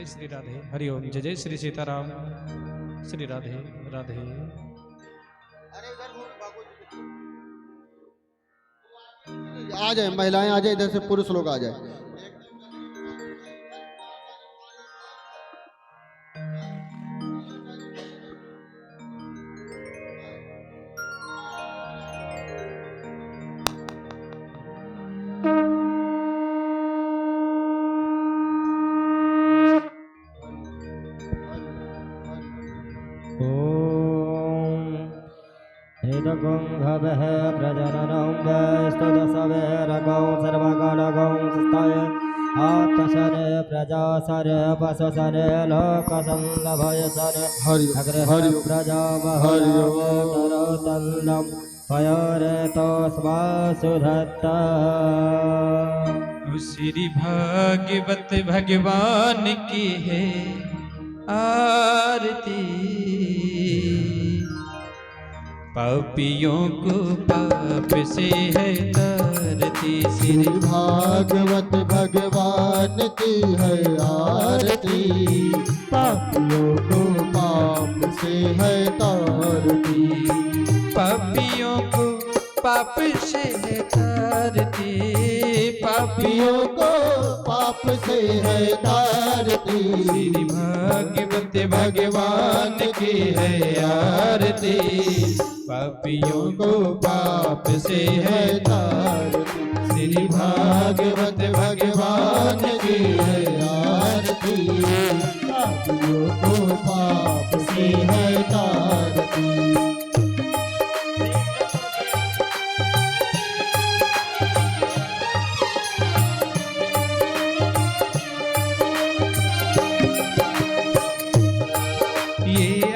श्री राधे हरिओम। जय जय श्री सीताराम। श्री राधे राधे। आ जाए महिलाएं, आ जाए, इधर से पुरुष लोग आ जाए। भवः प्रजननं वस्तुदशवेरगौ सर्वगणगौ स्थाय आत्मसरे प्रजासरे पशुसरे लोकसंलभयसरे अग्रह प्रजामहरतरतल्लं पयोरेतोस्मासुधत्ता। श्री भागवत भगवान की है आरती, पापियों को पाप से है तारती। श्री भागवत भगवान की है आरती, पापियों को पाप से है तारती। पापियों को पाप से है तारती, पापियों को पाप से है तारती। श्री भागवत भगवान की है आरती, पापियों को पाप से है तारती। श्री भागवत भगवान की है आरती, पापियों को पाप से है तारती।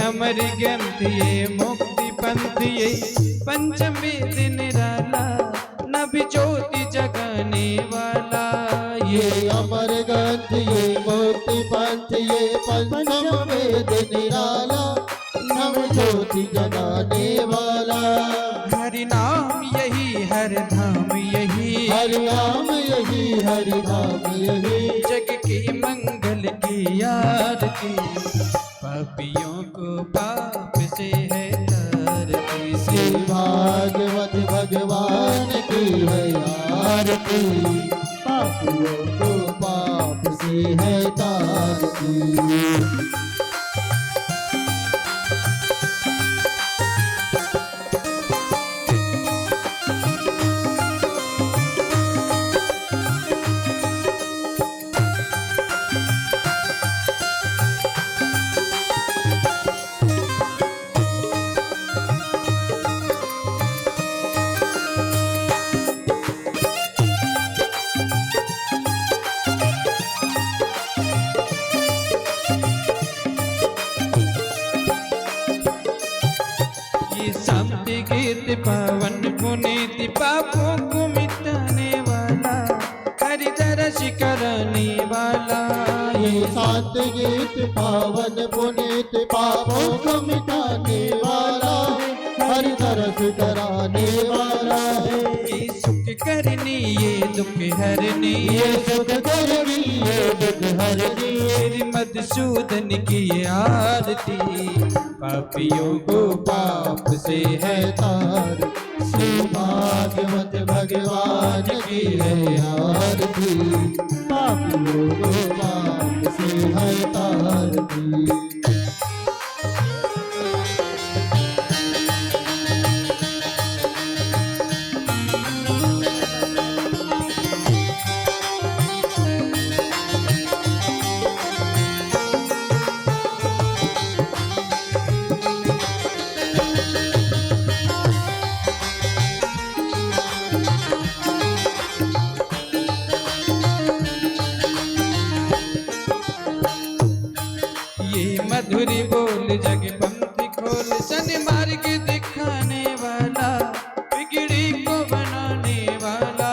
अमर ग्रंथ ये मुक्ति पंथ ये पंचम वेद निराला, नभ ज्योति जगाने वाला। ये अमर ग्रंथ ये मुक्ति पंथ ये पंचम वेद निराला, नव ज्योति जगाने वाला। हरि नाम यही हर धाम यही, हरि नाम यही हरि धाम यही, जग के मंगल की आरती। पापियों को पाप से है तारती। श्री भागवत भगवान की है आरती, पापियों को पाप से है तारती। पावन पुनीत पापों को मिटाने वाला, हरि दर्श कराने वाला। ये शांत गीत पावन पुनीत पापों को मिटाने वाला, हरि दर्श कराने वाला है। ये सुख करनी ये दुख हरनी, ये सुख करनी ये दुख हरनी, श्री मधुसूदन की आरती। पापियों को पाप से है तारती। श्री भागवत भगवान की है आरती, पापियों को पाप से है तारती। मधुरी बोल जग पंथी खोल, सन्मार्ग दिखाने वाला, बिगड़ी को बनाने वाला।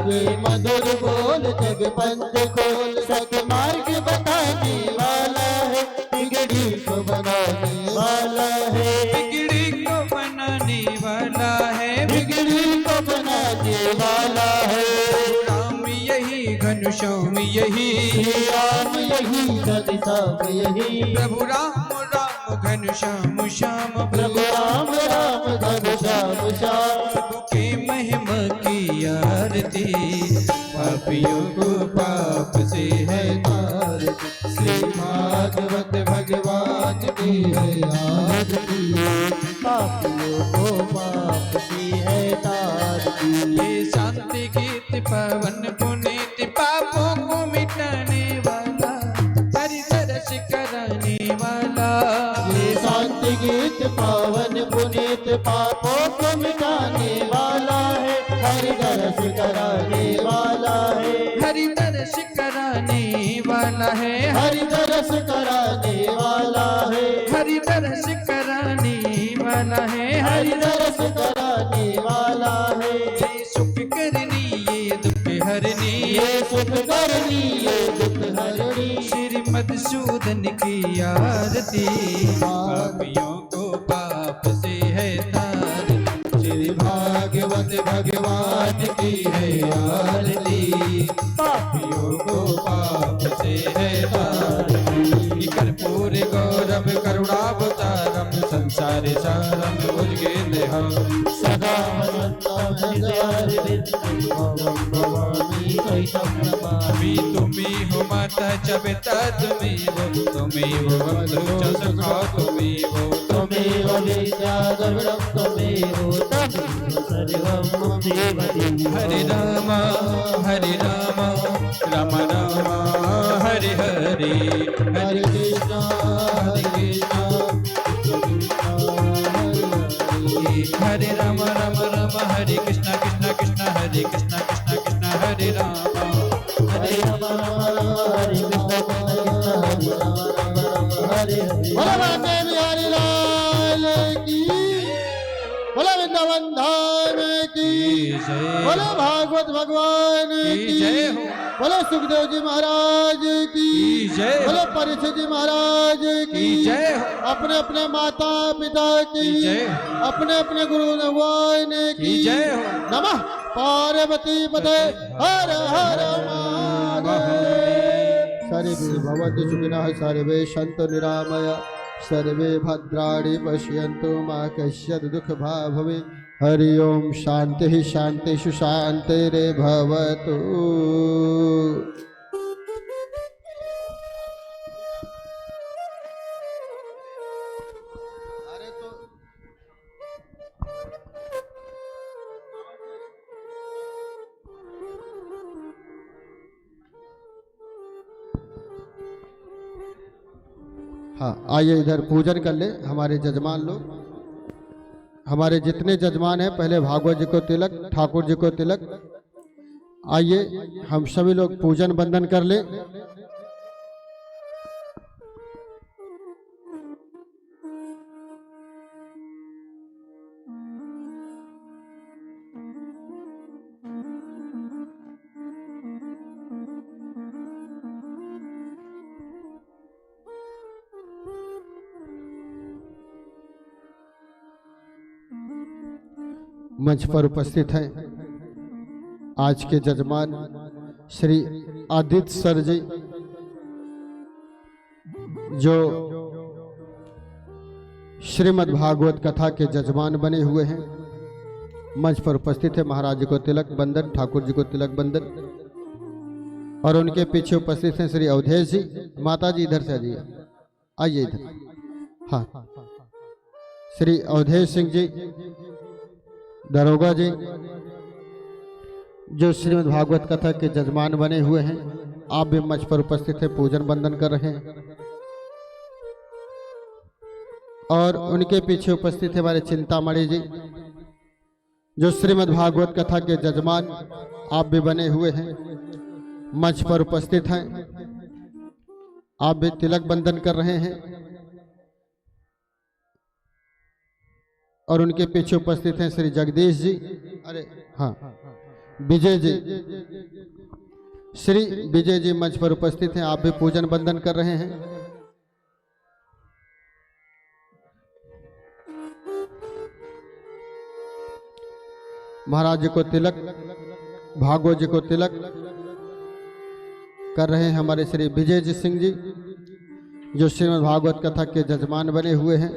ये मधुर बोल जग पंथ खोल, सन्मार्ग बताने वाला है, बिगड़ी को बनाने वाला है। बिगड़ी को बनाने वाला है, बिगड़ी को बनाने वाला है। राम यही घनश्याम यही, राम यही जग सब यही। प्रभु राम राम घन श्याम श्याम प्रभु राम राम घन श्याम श्याम। प्रभु के महिमा की आरती पापियों को पाप से है तार। श्री भागवत भगवान की है आरती पापियों को पाप से है तारती। ये शांति गीत पवन पुनीत पापों को मिटाने वाला हरि दर्श कराने वाला। ये शांति गीत पावन पुनीत पापों को मिटाने वाला है। हरि दर्श कराने वाला है। हरि दर्श कराने वाला है। हरि दर्श कराने वाला है। हरि दर्श कराने वाला है। हरि दर्श कराने वाला है। ये सुख करनी ये दुख हरनी। ये सुख करनी ये दुख हरनी। श्री मधुसूदन की आरती पापियों को पाप से है तार। श्री भागवत भगवान की है आरती पापियों को पाप से है तार। कर्पूर गौरव करुणावतारम संसार सारम भुजगेन्द्रहं सदा मी तुम्ही हो माता च पिता तुम्ही हो बंधु च सखा तुम्ही हो। त्वमेव विद्या द्रविणं त्वमेव तमेव सर्वं देवदेव। हरे राम राम राम हरे हरे हरे कृष्णा हरे राम राम राम हरे कृष्णा कृष्णा कृष्णा हरे कृष्णा कृष्णा कृष्णा हरे राम। हरे राम हरे कृष्णा कृष्णा कृष्णा हरे हरे। बोलो बांके बिहारी लाल की। बोलो वृंदावन धाम की। जय बोलो भागवत भगवान की जय की। हो। बोलो सुखदेव जी महाराज की। जय हो। बोलो परीक्षित जी महाराज की। जय हो। अपने अपने माता पिता की। जय हो। अपने अपने गुरु भगवान की। जय हो। नमः पार्वती पते हर हर महादेव। सर्वे भवन्तु सुखिनः सर्वे सन्तु निरामया सर्वे भद्राणि पश्यन्तु मा कश्चित् दुःखभाग् भवेत्। हरि ओम शांति शांति सुशांतिरे भवतु। हाँ आइए इधर पूजन कर ले हमारे जजमान लोग। हमारे जितने जजमान हैं पहले भागवत जी को तिलक, ठाकुर जी को तिलक। आइए हम सभी लोग पूजन बंदन कर ले। मंच पर उपस्थित हैं आज के जजमान श्री आदित्य सर जी, जो श्रीमद् भागवत कथा के जजमान बने हुए हैं। मंच पर उपस्थित है महाराज जी को तिलक बंदन, ठाकुर जी को तिलक बंदन, और उनके पीछे उपस्थित हैं श्री अवधेश जी। माता जी इधर से आइए, आइए इधर। हाँ, श्री अवधेश सिंह जी दरोगा जी, जो श्रीमद् भागवत कथा के जजमान बने हुए हैं। आप भी मंच पर उपस्थित हैं, पूजन बंदन कर रहे हैं। और उनके पीछे उपस्थित है हमारे चिंतामणि जी, जो श्रीमद् भागवत कथा के जजमान आप भी बने हुए हैं, मंच पर उपस्थित हैं। आप भी तिलक बंदन कर रहे हैं। और उनके पीछे उपस्थित हैं श्री जगदीश जी, अरे हाँ विजय जी, श्री विजय जी मंच पर उपस्थित हैं। आप भी पूजन बंदन कर रहे हैं। महाराज जी को तिलक, भागवत जी को तिलक, कर रहे हैं हमारे श्री विजय जी सिंह जी, जो श्रीमद् भागवत कथा के जजमान बने हुए हैं।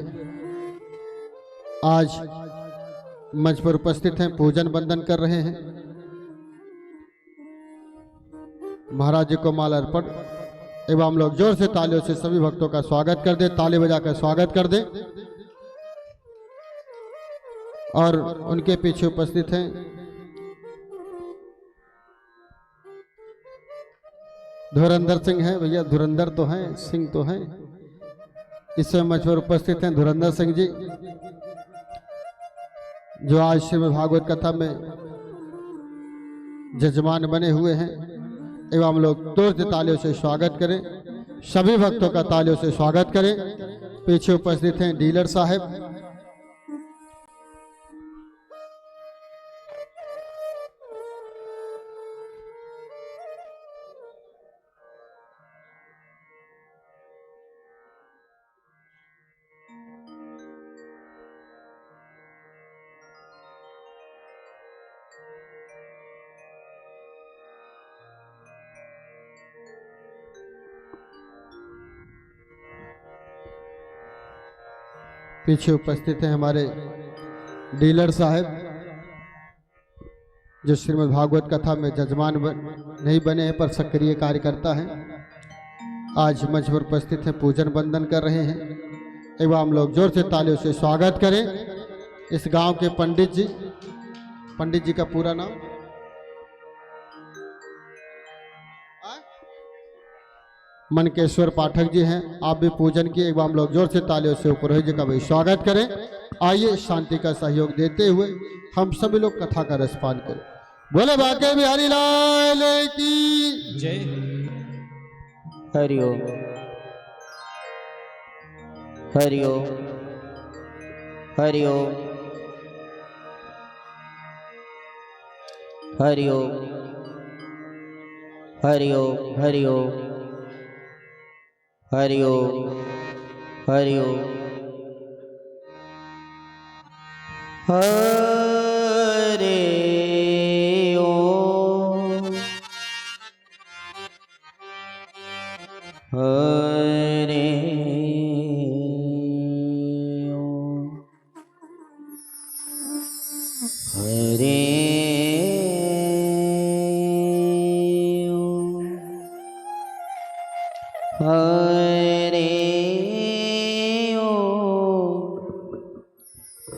आज मंच पर उपस्थित हैं, पूजन वंदन कर रहे हैं। महाराज जी को माला अर्पण एवं हम लोग जोर से तालियों से सभी भक्तों का स्वागत कर दें, ताली बजाकर स्वागत कर दें। और उनके पीछे उपस्थित हैं धुरंधर सिंह है, भैया धुरंधर तो हैं, सिंह तो हैं। इस समय मंच पर उपस्थित हैं धुरंधर सिंह जी, जो आज श्रीमद् भागवत कथा में जजमान बने हुए हैं। एवं हम लोग जोर से तालियों से स्वागत करें, सभी भक्तों का तालियों से स्वागत करें। पीछे उपस्थित हैं डीलर साहब, पीछे उपस्थित हैं हमारे डीलर साहब, जो श्रीमद् भागवत कथा में जजमान नहीं बने हैं पर सक्रिय कार्यकर्ता हैं। आज मंच पर उपस्थित हैं, पूजन वंदन कर रहे हैं। एवं हम लोग जोर से तालियों से स्वागत करें इस गांव के पंडित जी का पूरा नाम मनकेश्वर पाठक जी हैं। आप भी पूजन किए, एक बार हम लोग जोर से तालियों से पुरोहित जी का भी स्वागत करें। आइए शांति का सहयोग देते हुए हम सभी लोग कथा का रसपान करें। बोले बाके बिहारी लाल की जय। हरि ओम हरि ओम हरि ओम हरि ओम हरि ओम हरि ओम हरि ओम हरि ओम हरे ओम हरे ओम हरे ओम हरे ओम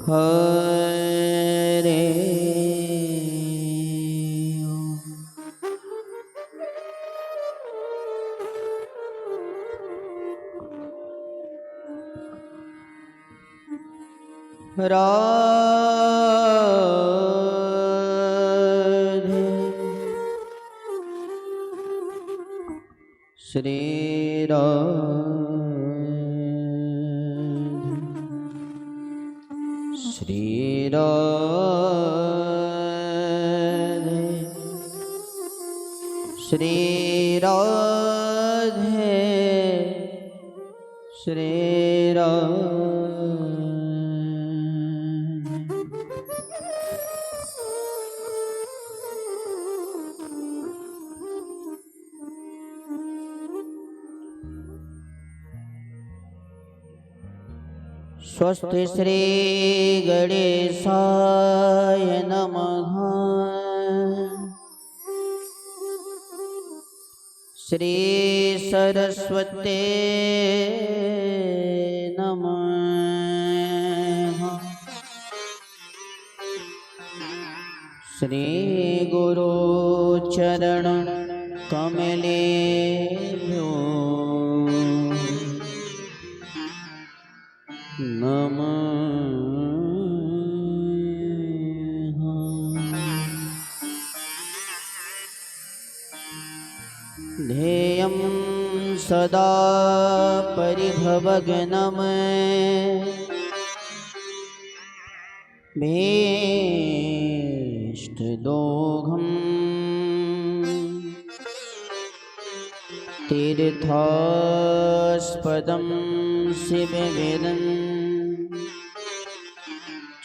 हरे ओम राधे श्री राधे श्री राधे श्री राधे श्री राधे स्वस्ति श्री गणेशाय नमः। श्री सरस्वते नमः। श्री गुरु चरण कमलेभ्यो नमः। ध्येयं सदा परिभवग्नं भीष्टदोघं तीर्थास्पदं शिवविदं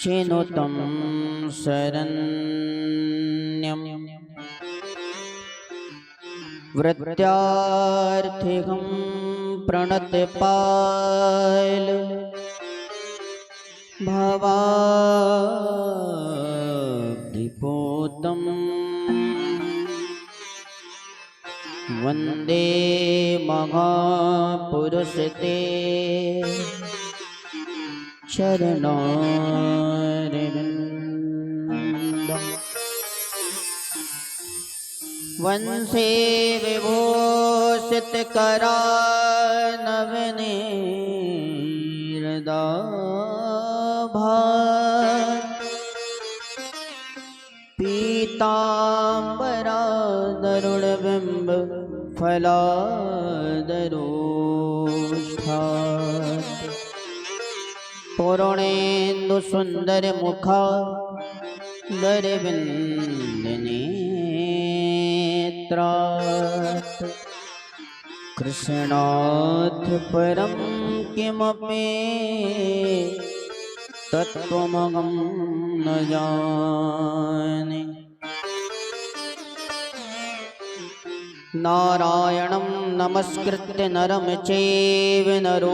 चिनुतं शरण्यं वृत्यार्थिकं प्रणतपाल भवाब्धिपोतं वन्दे महापुरुषते चरणारविन्दम् वंशे विभूषितकरानवनीर्दाभात् पीताम्बरादरुणबिम्ब फलादरोष्ठात् पूर्णेन्दुसुन्दरमुखा दरविन्दनेत्रात् कृष्णात् परं किमपि तत्त्वमहं न जाने। नारायणं नमस्कृत्य नरं चैव नरोत्तमं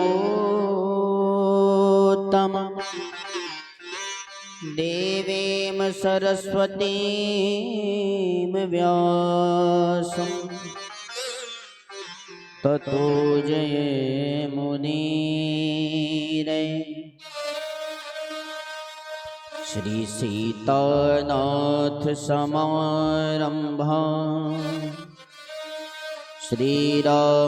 देवीं सरस्वतीं व्यासं ततो जयमुदीरये। श्री सीतानाथ समारंभां श्रीरामानन्दार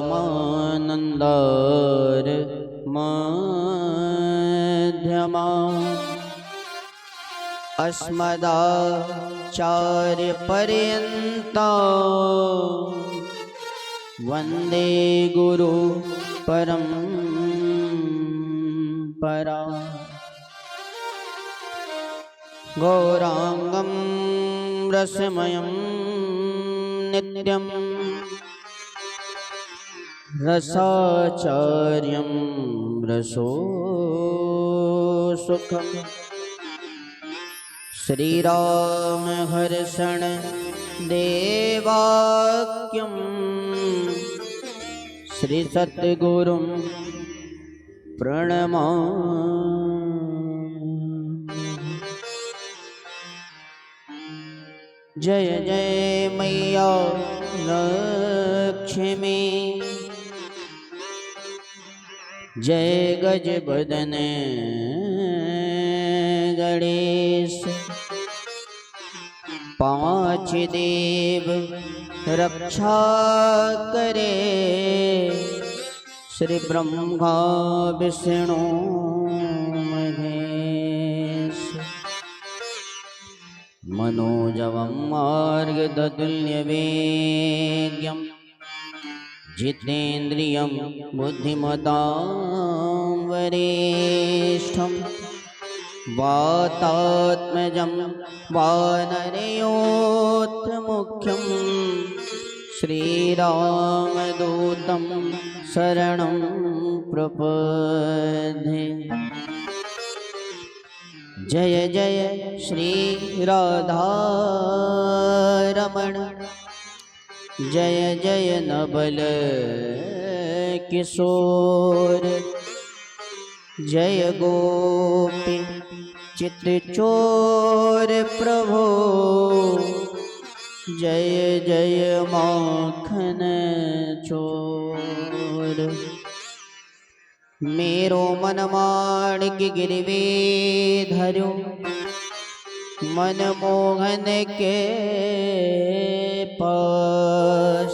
मध्यमाम् अस्मदाचार्यपर्यन्तां वन्दे गुरु परम्परा। गौरांगं रसमयं नित्यं रसाचार्यं रसोसुखम् श्रीरामहर्षण देवाक्यं श्रीसद्गुरुं प्रणमामि। जय जय मैया लक्ष्मी, जय गजबदन गणेश। पांच देव रक्षा करे, श्री ब्रह्मा विष्णु महेश। मनोजवं मार्गदतुल्यवेद्यं जितेन्द्रियं बुद्धिमतां वरिष्ठं वातात्मजं वानरयोत्तमुख्यं श्रीरामदूतं शरणं प्रपद्ये। जय जय श्री राधारमण, जय जय नबल किशोर, जय गोपी चित्तचोर प्रभो, जय जय माखन चोर। मेरो मन माणिक गिरवे धर्यो, मनमोहन के पास।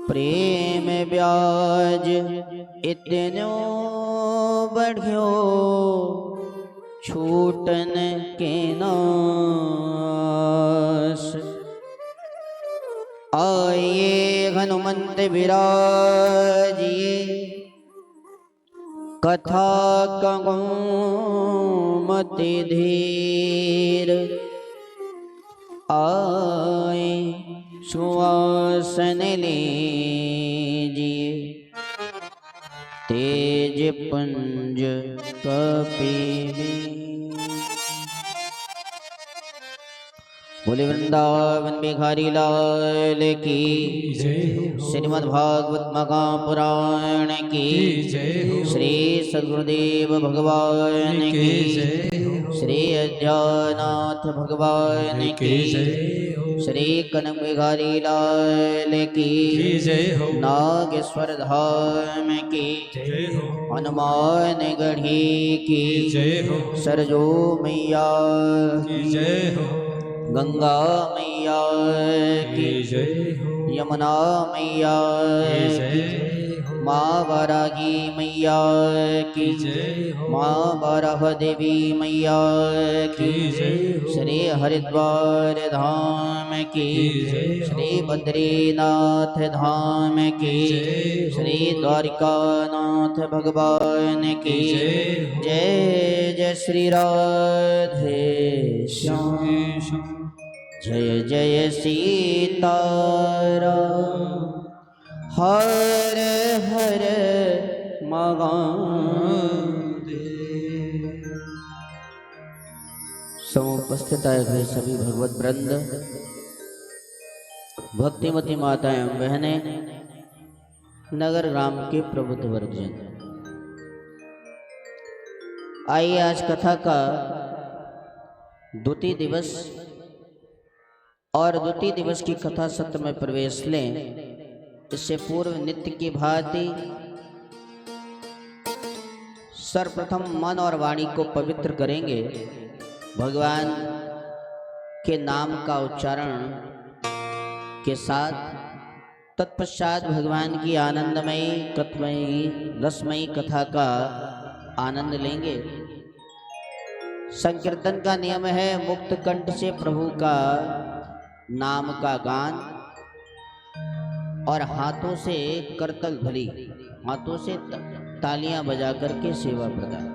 प्रेम ब्याज इतनो बढ़्यो, छूटन के नास। आइए हनुमंत विराजिए, कथा कहूँ मति धीर। आए सुआसन लीजिए, तेज पुंज कपिवीर। बोले वृंदावन बिहारी लाल की श्रीमद् भागवत महापुराण की श्री सद्गुरुदेव भगवान की श्री अज्ञानाथ भगवान की श्री कनक बिहारी लाल की नागेश्वर धाम की हनुमान गढ़ी की सरजू मैया की गंगा मैया की यमुना मैया की माँ वाराही मैया की माँ वाराह देवी मैया की श्री हरिद्वार धाम की श्री बद्रीनाथ धाम की श्री द्वारिकानाथ भगवान की जय जय श्री राधे श्याम जय जय सीताराम हर हर महादेव। समुपस्थित आए हुए सभी भगवत वृंद, भक्तिमती माताएं एवं बहनें, नगर ग्राम के प्रबुद्ध वर्गजन, आइए आज कथा का द्वितीय दिवस और द्वितीय दिवस की कथा सत्र में प्रवेश लें। इससे पूर्व नित्य की भांति सर्वप्रथम मन और वाणी को पवित्र करेंगे। भगवान के नाम का उच्चारण के साथ तत्पश्चात भगवान की आनंदमयी कथमयी रसमयी कथा का आनंद लेंगे। संकीर्तन का नियम है मुक्त कंठ से प्रभु का नाम का गान और हाथों से करतल ध्वनि, हाथों से तालियां बजा करके सेवा प्रदान।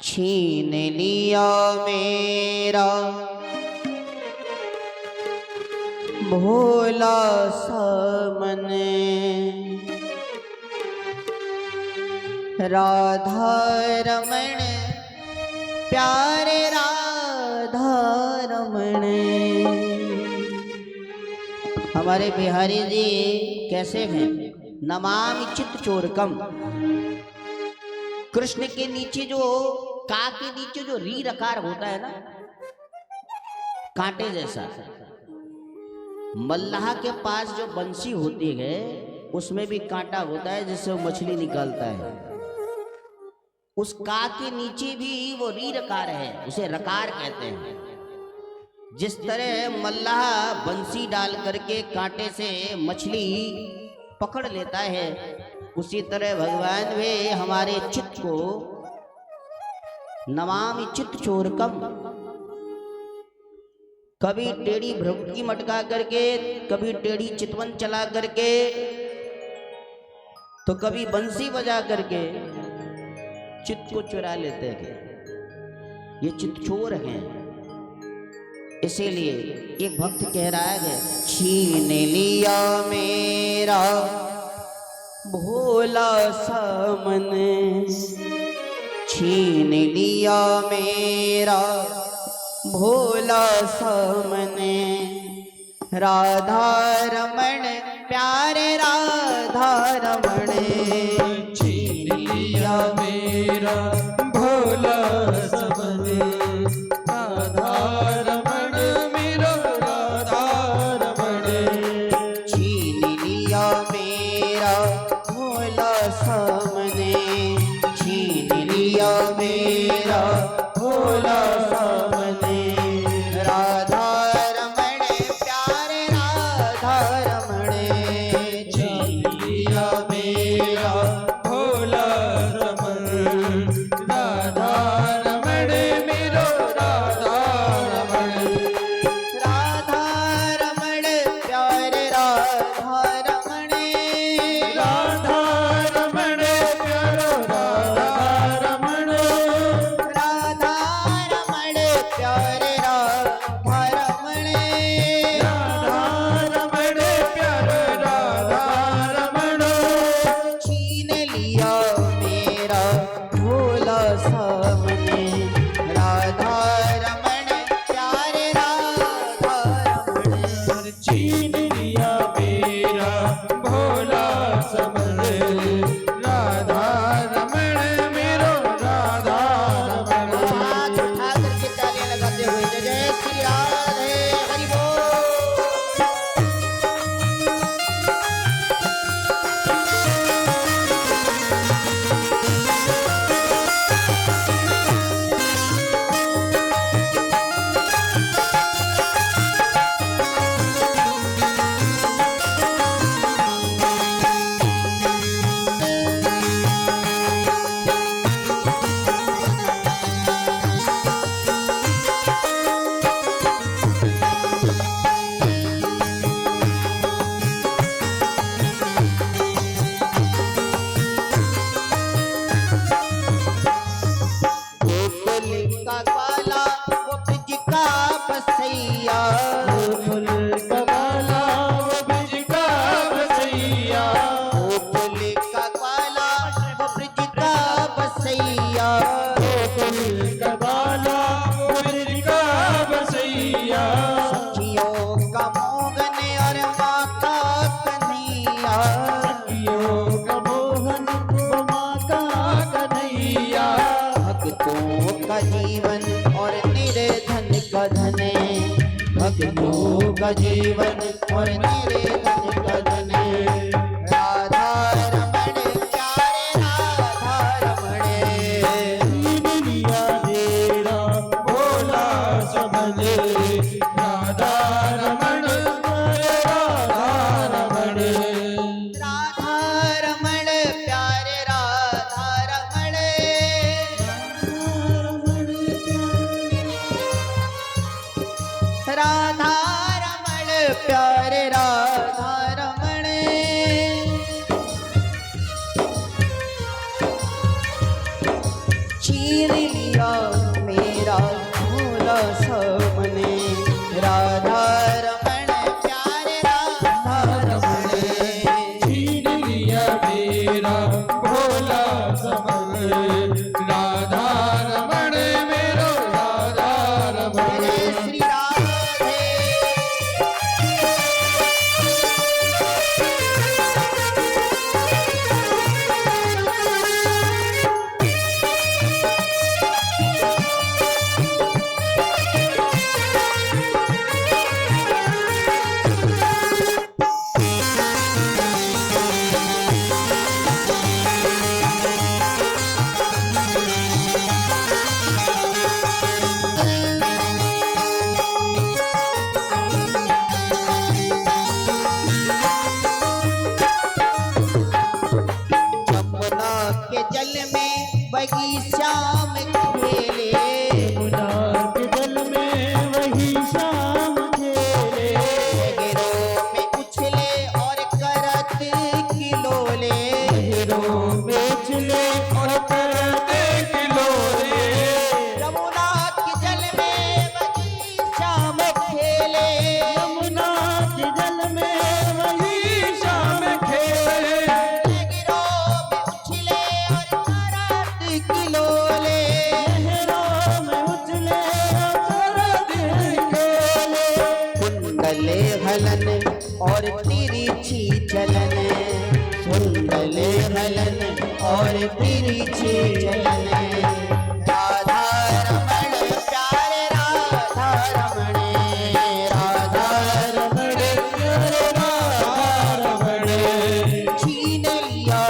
छीन लिया मेरा भोला सा मन, राधा रमण प्यारे राधा रमण। हमारे बिहारी जी कैसे हैं? नमामि चित्त चोरकम। कृष्ण के नीचे जो का के नीचे जो री रकार होता है ना, कांटे जैसा, मल्लाह के पास जो बंसी होती है उसमें भी कांटा होता है जिससे वो मछली निकालता है। उस का के नीचे भी वो री रकार है, उसे रकार कहते हैं। जिस तरह मल्लाह बंसी डाल करके कांटे से मछली पकड़ लेता है, उसी तरह भगवान वे हमारे चित्त को नमामि चित्त चोरकम, कभी टेढ़ी भ्रुकुटी मटका करके, कभी टेढ़ी चितवन चला करके, तो कभी बंसी बजा करके चित्त को चुरा लेते हैं। ये चित्त चोर हैं। इसीलिए एक भक्त कह रहा है, छीन लिया मेरा भोला सा मन, छीन लिया मेरा भोला सा मन, राधा रमण प्यारे राधा रमण। छीन लिया मेरा भोला सा मन, राधा रमण मेरा राधा रमण। छीन लिया मेरा भोला सा मन, छीन लिया मेरा भोला सा मन, राधा रमण प्यारे राधा रमण। छीन लिया मेरा छीन लिया मेरा भोला समन राधा रमण मेरो राधा रमण। हाथ उठा करके तालियां लगाते हुए जय जय श्री राधे हरि बोल। भक्तों का जीवन और निर्धन का धन। राधा रमण प्यारे राधा रमण छीन लिया मेरा भोला समन राधा रमण राधा रमण। राधा रमण प्यारे राधा रमण राधा रमण प्यारे राधा रमण। छीन लिया मेरा भोला समन राधा रमण प्यारे राधा रमण। छीन लिया मेरा भोला समन राधा रमण मेरो राधा रमण। जय श्री राधे यमुना के जल में बगीचा में खेले यमुना के जल में वही शाम खेले गिरों में उछले और करत किलोले हीरों में उछले और करते किलोरे। यमुना के जल में बगीचा में खेले यमुना के जल में वही शाम खेले गिरों में उछले और करत किलोले हीरों में उछले और करते खेले। कुंडले हलन और तिरछी चलन कुंडले हलन और तिरछी चलन। राधा रमण प्यारे राधा रमण राधा रमण प्यारे राधा रमण। छीन लिया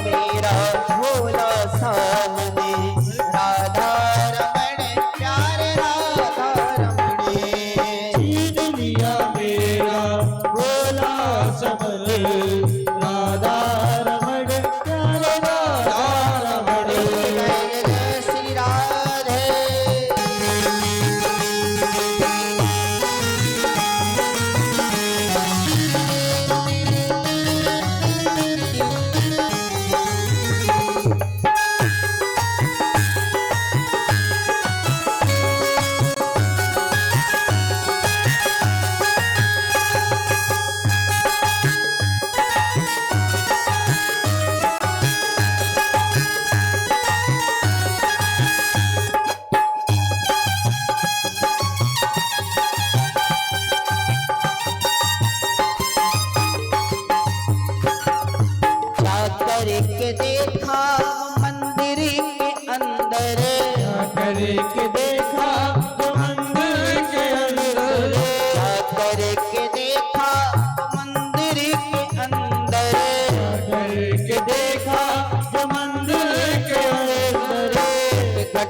मेरा भोला सामन राधा रमण प्यारे राधा रमण। छीन लिया मेरा भोला समन राधा रमण प्यारे राधा रमण। जय जय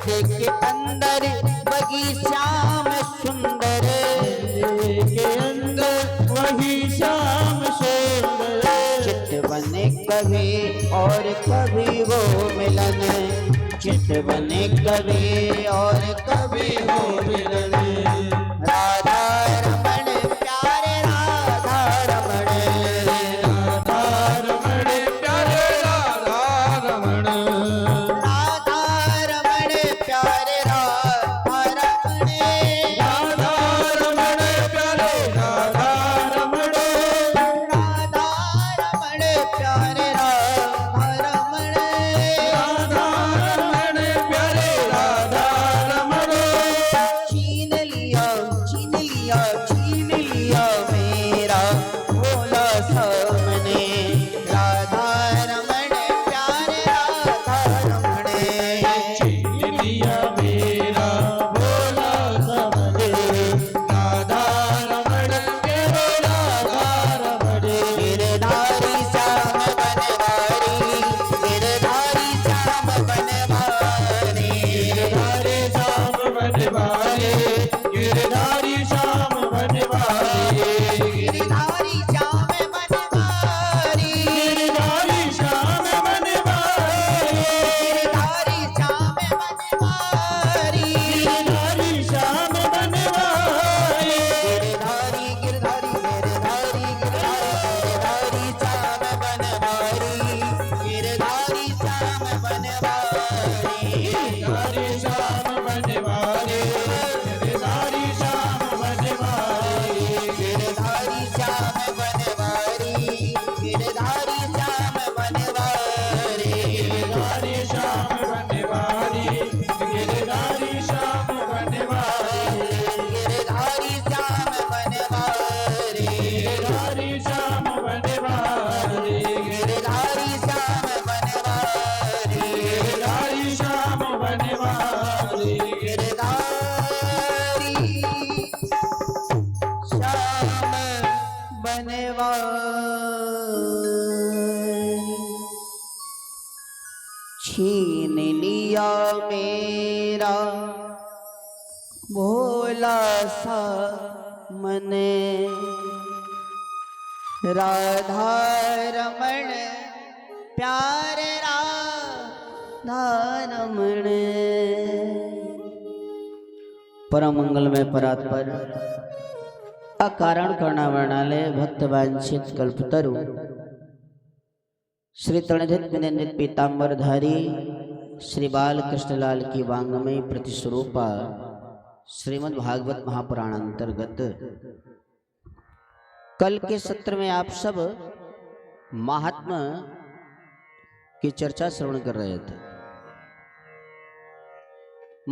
के अंदर बगीचा में सुंदर, के अंदर वही श्याम सुंदर। चित बने कभी और कभी वो मिलन, चित बने कभी और कभी वो मिलन। राधा रमण प्यारे राधा रमण, राधा रमण प्यारे राधा रमण। राधा रमण प्यारे राधा रमण, राधा रमण प्यारे राधा रमण। राधा रमण प्यारे राधा रमण। राधा रमण प्यारे राधा रमण। छीन लिया छीन लिया छीन लिया मेरा भोला सामने, राधा रमण प्यारे राधा रमण। छीन लिया मेरा भोला सामने, राधा रमण प्यारे राधा रमण। गिरधारी श्याम बनवारी, गिरधारी श्याम बनवारी, गिरधारी श्याम बनवारी, गिरधारी श्याम बनवारी। गिरधारी श्याम बनवारी, गिरधारी श्याम बनवारी, गिरधारी श्याम बनवारी। गिरधारी श्याम बनवारी। गिरधारी गिरधारी गिरधारी गिरधारी श्याम बनवारी, गिरधारी श्याम बनवारी। गिरधारी श्याम बनवारी, गिरधारी श्याम बनवारी। गिरधारी श्याम बनवारी, गिरधारी श्याम बनवारी। गिरधारी श्याम बनवारी, गिरधारी श्याम बनवारी। गिरधारी श्याम बनवारी, गिरधारी श्याम बनवारी, गिरधारी श्याम बनवारी। गिरधारी श्याम बनवारी। गिरधारी श्याम बनवारी। छीन लिया मेरा भोला सा मन, राधा रमण प्यारे राधा रमण। परम मंगलमय परात्पर अकारण करना वर्णालय भक्त वांछित कल्पतरु श्री तरणधित विनंदित पीतांबरधारी श्री बाल कृष्णलाल की वांगमय प्रतिस्वरूपा श्रीमद् भागवत महापुराण अंतर्गत कल के सत्र में आप सब महात्मा की चर्चा श्रवण कर रहे थे।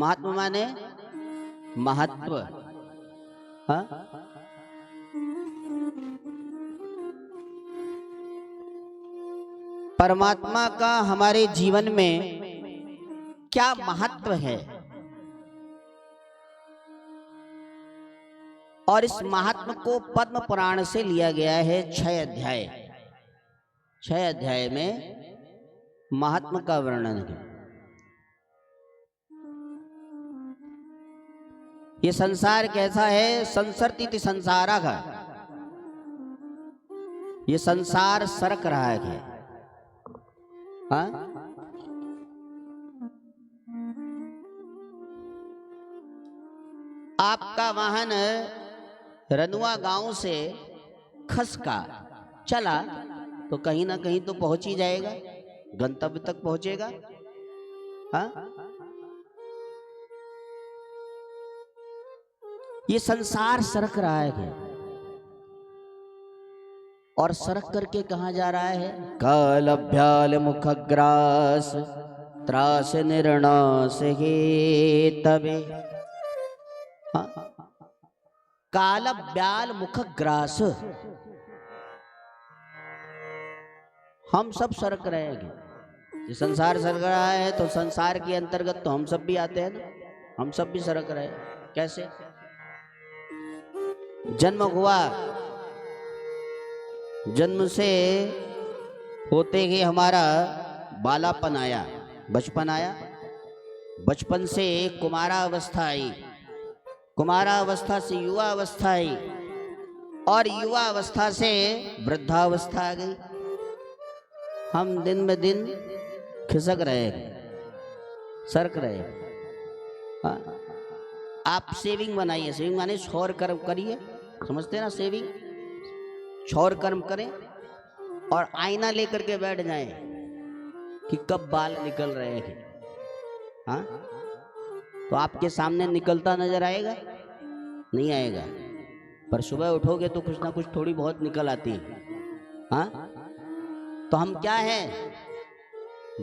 महात्मा माने महत्व, हाँ? परमात्मा का हमारे जीवन में क्या महत्व है और इस महात्म को पद्म पुराण से लिया गया है 6 अध्याय। 6 अध्याय में महात्म का वर्णन है। ये संसार कैसा है? संसरती संसारा का, ये संसार सरक रहा है। हाँ? आपका वाहन रनुआ गांव से खसका चला तो कहीं ना कहीं तो पहुंच ही जाएगा, गंतव्य तक पहुंचेगा। हाँ? ये संसार सरक रहा है और सरक करके कहाँ जा रहा है? कालभ्याल मुखग्रास त्रास निर्णास हे तबे। हाँ? कालभ्याल मुखग्रास, हम सब सरक रहे हैं। ये संसार सरक रहा है तो संसार के अंतर्गत तो हम सब भी आते हैं ना, हम सब भी सरक रहे हैं। कैसे? जन्म हुआ, जन्म से होते ही हमारा बालापन आया, बचपन आया, बचपन से कुमारावस्था आई, कुमारावस्था से युवावस्था आई और युवावस्था से वृद्धावस्था आ गई। हम दिन ब दिन खिसक रहे हैं, सरक रहे हैं। हाँ? आप सेविंग बनाइए, सेविंग माने शौर कर्म करिए, समझते हैं ना? सेविंग, शौर कर्म करें और आईना लेकर के बैठ जाएं कि कब बाल निकल रहे हैं। हाँ, तो आपके सामने निकलता नजर आएगा? नहीं आएगा, पर सुबह उठोगे तो कुछ ना कुछ थोड़ी बहुत निकल आती है। हाँ, तो हम क्या हैं,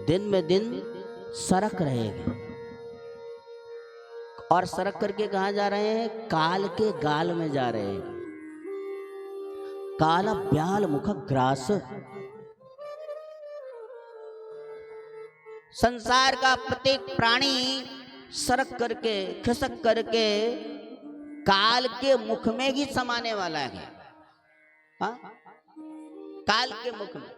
दिन में दिन सरक रहे हैं और सरक करके कहाँ जा रहे हैं? काल के गाल में जा रहे हैं। काल ब्याल मुख ग्रास। संसार का प्रत्येक प्राणी सरक करके खिसक करके काल के मुख में ही समाने वाला है। हाँ? काल के मुख में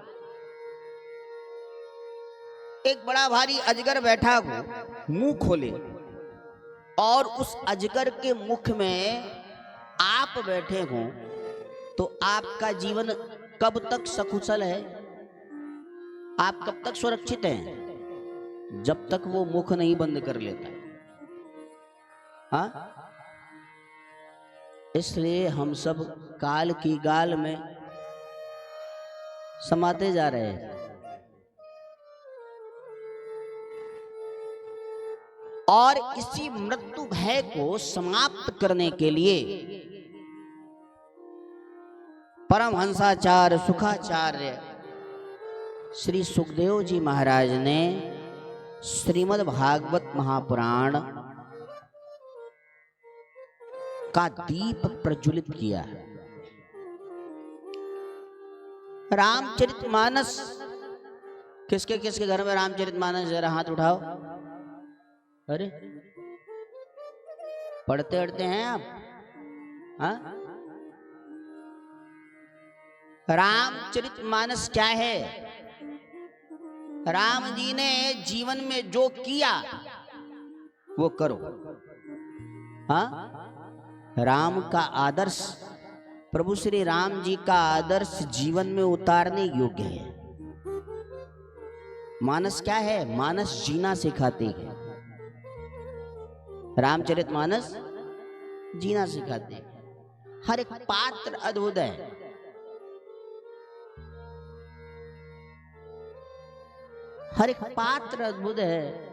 एक बड़ा भारी अजगर बैठा हो, मुंह खोले, और उस अजगर के मुख में आप बैठे हो, तो आपका जीवन कब तक सकुशल है? आप कब तक सुरक्षित हैं? जब तक वो मुख नहीं बंद कर लेता। हाँ? इसलिए हम सब काल की गाल में समाते जा रहे हैं। और इसी मृत्यु भय को समाप्त करने के लिए परमहंसाचार्य सुखाचार्य श्री सुखदेव जी महाराज ने श्रीमद् भागवत महापुराण का दीप प्रज्वलित किया। रामचरितमानस, किसके किसके घर में रामचरितमानस? जरा हाथ उठाओ। अरे, पढ़ते पढ़ते हैं आप? हाँ? रामचरितमानस क्या है? राम जी ने जीवन में जो किया वो करो। हाँ? राम का आदर्श, प्रभु श्री राम जी का आदर्श जीवन में उतारने योग्य है। मानस क्या है? मानस जीना सिखाते हैं। रामचरितमानस जीना सिखाते हैं। हर एक पात्र अद्भुत है। हर एक पात्र अद्भुत है।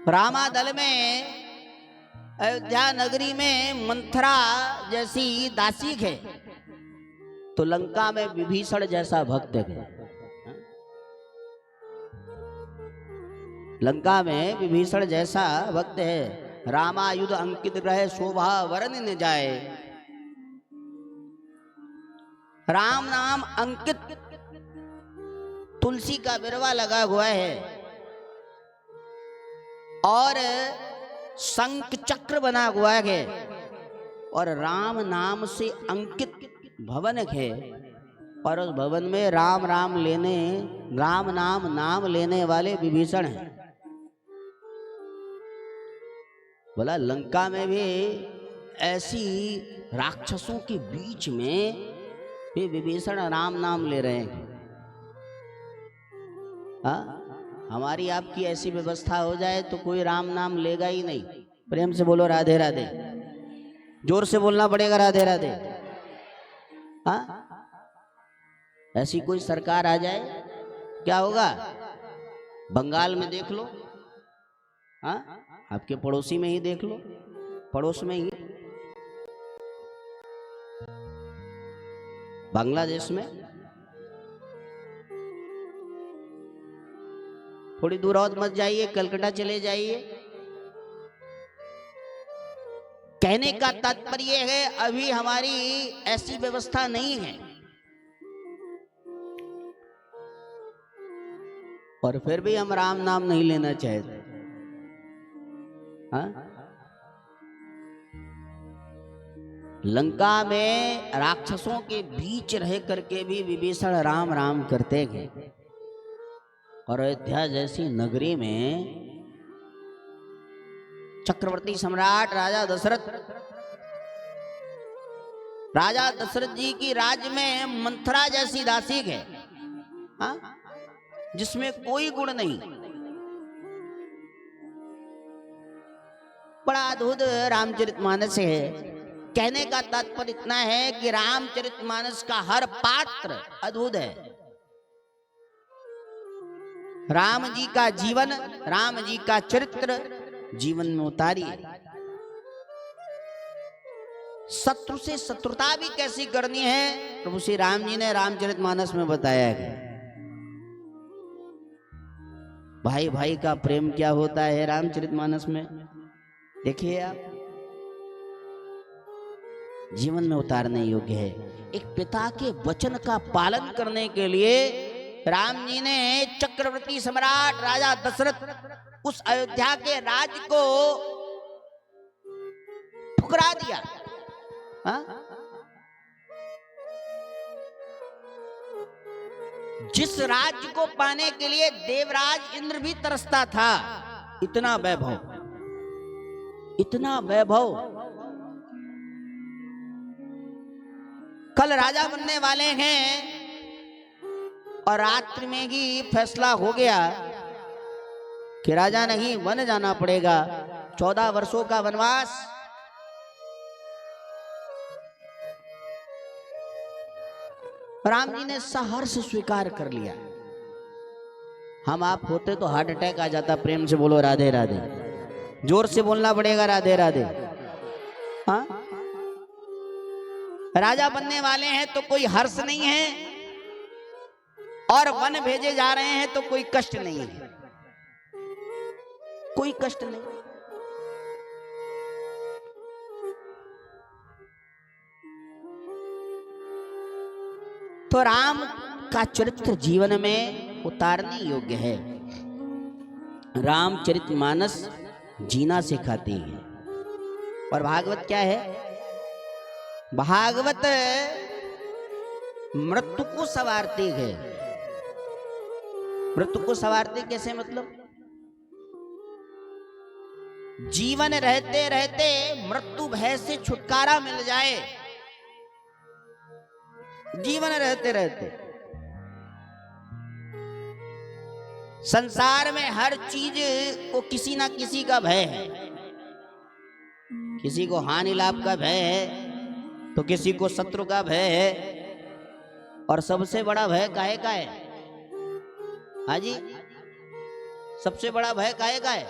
रामादल में, अयोध्या नगरी में मंथरा जैसी दासी है, तो लंका में विभीषण जैसा भक्त है। लंका में विभीषण जैसा भक्त है। रामायुध अंकित रहे, शोभा वरन न जाए। राम नाम अंकित तुलसी का बिरवा लगा हुआ है और शंख चक्र बना हुआ है, और राम नाम से अंकित भवन है, और उस भवन में राम नाम लेने वाले विभीषण हैं। बोला लंका में भी ऐसी राक्षसों के बीच में भी विभीषण राम नाम ले रहे हैं। हाँ? हमारी आपकी ऐसी व्यवस्था हो जाए तो कोई राम नाम लेगा ही नहीं। प्रेम से बोलो राधे राधे। जोर से बोलना पड़ेगा राधे राधे। हाँ? ऐसी कोई सरकार आ जाए, क्या होगा? बंगाल में देख लो। हाँ? आपके पड़ोसी में ही देख लो, पड़ोस में ही, बांग्लादेश में। थोड़ी दूर और मत जाइए, कलकत्ता चले जाइए। कहने का तात्पर्य है अभी हमारी ऐसी व्यवस्था नहीं है, और फिर भी हम राम नाम नहीं लेना चाहते। हाँ? लंका में राक्षसों के बीच रह करके भी विभीषण राम राम करते गए। और अयोध्या जैसी नगरी में चक्रवर्ती सम्राट राजा दशरथ जी की राज्य में मंथरा जैसी दासी है, हाँ? जिसमें कोई गुण नहीं। बड़ा अद्भुत रामचरितमानस है। कहने का तात्पर्य इतना है कि रामचरितमानस का हर पात्र अद्भुत है। राम जी का जीवन, राम जी का चरित्र जीवन में उतारिए। शत्रु से शत्रुता भी कैसी करनी है प्रभु श्री राम जी ने रामचरितमानस में बताया है। भाई भाई का प्रेम क्या होता है रामचरितमानस में देखिए आप, जीवन में उतारने योग्य है। एक पिता के वचन का पालन करने के लिए राम जी ने चक्रवर्ती सम्राट राजा दशरथ उस अयोध्या के राज्य को ठुकरा दिया, हाँ? जिस राज्य को पाने के लिए देवराज इंद्र भी तरसता था, इतना वैभव, इतना वैभव। कल राजा बनने वाले हैं और रात्रि में ही फैसला हो गया कि राजा नहीं, वन जाना पड़ेगा। 14 वर्षों का वनवास। राम जी ने सहर्ष स्वीकार कर लिया। हम आप होते तो हार्ट अटैक आ जाता। प्रेम से बोलो राधे राधे, जोर से बोलना पड़ेगा राधे राधे, हाँ? राजा बनने वाले हैं तो कोई हर्ष नहीं है, और वन भेजे जा रहे हैं तो कोई कष्ट नहीं है, कोई कष्ट नहीं। तो राम का चरित्र जीवन में उतारने योग्य है। रामचरितमानस जीना सिखाती है। और भागवत क्या है? भागवत मृत्यु को संवारती है। मृत्यु को संवारती कैसे? मतलब जीवन रहते रहते मृत्यु भय से छुटकारा मिल जाए। जीवन रहते रहते संसार में हर चीज को किसी ना किसी का भय है। किसी को हानि लाभ का भय है तो किसी को शत्रु का भय है, और सबसे बड़ा भय काहे का है? हाँ जी, सबसे बड़ा भय काहे का है?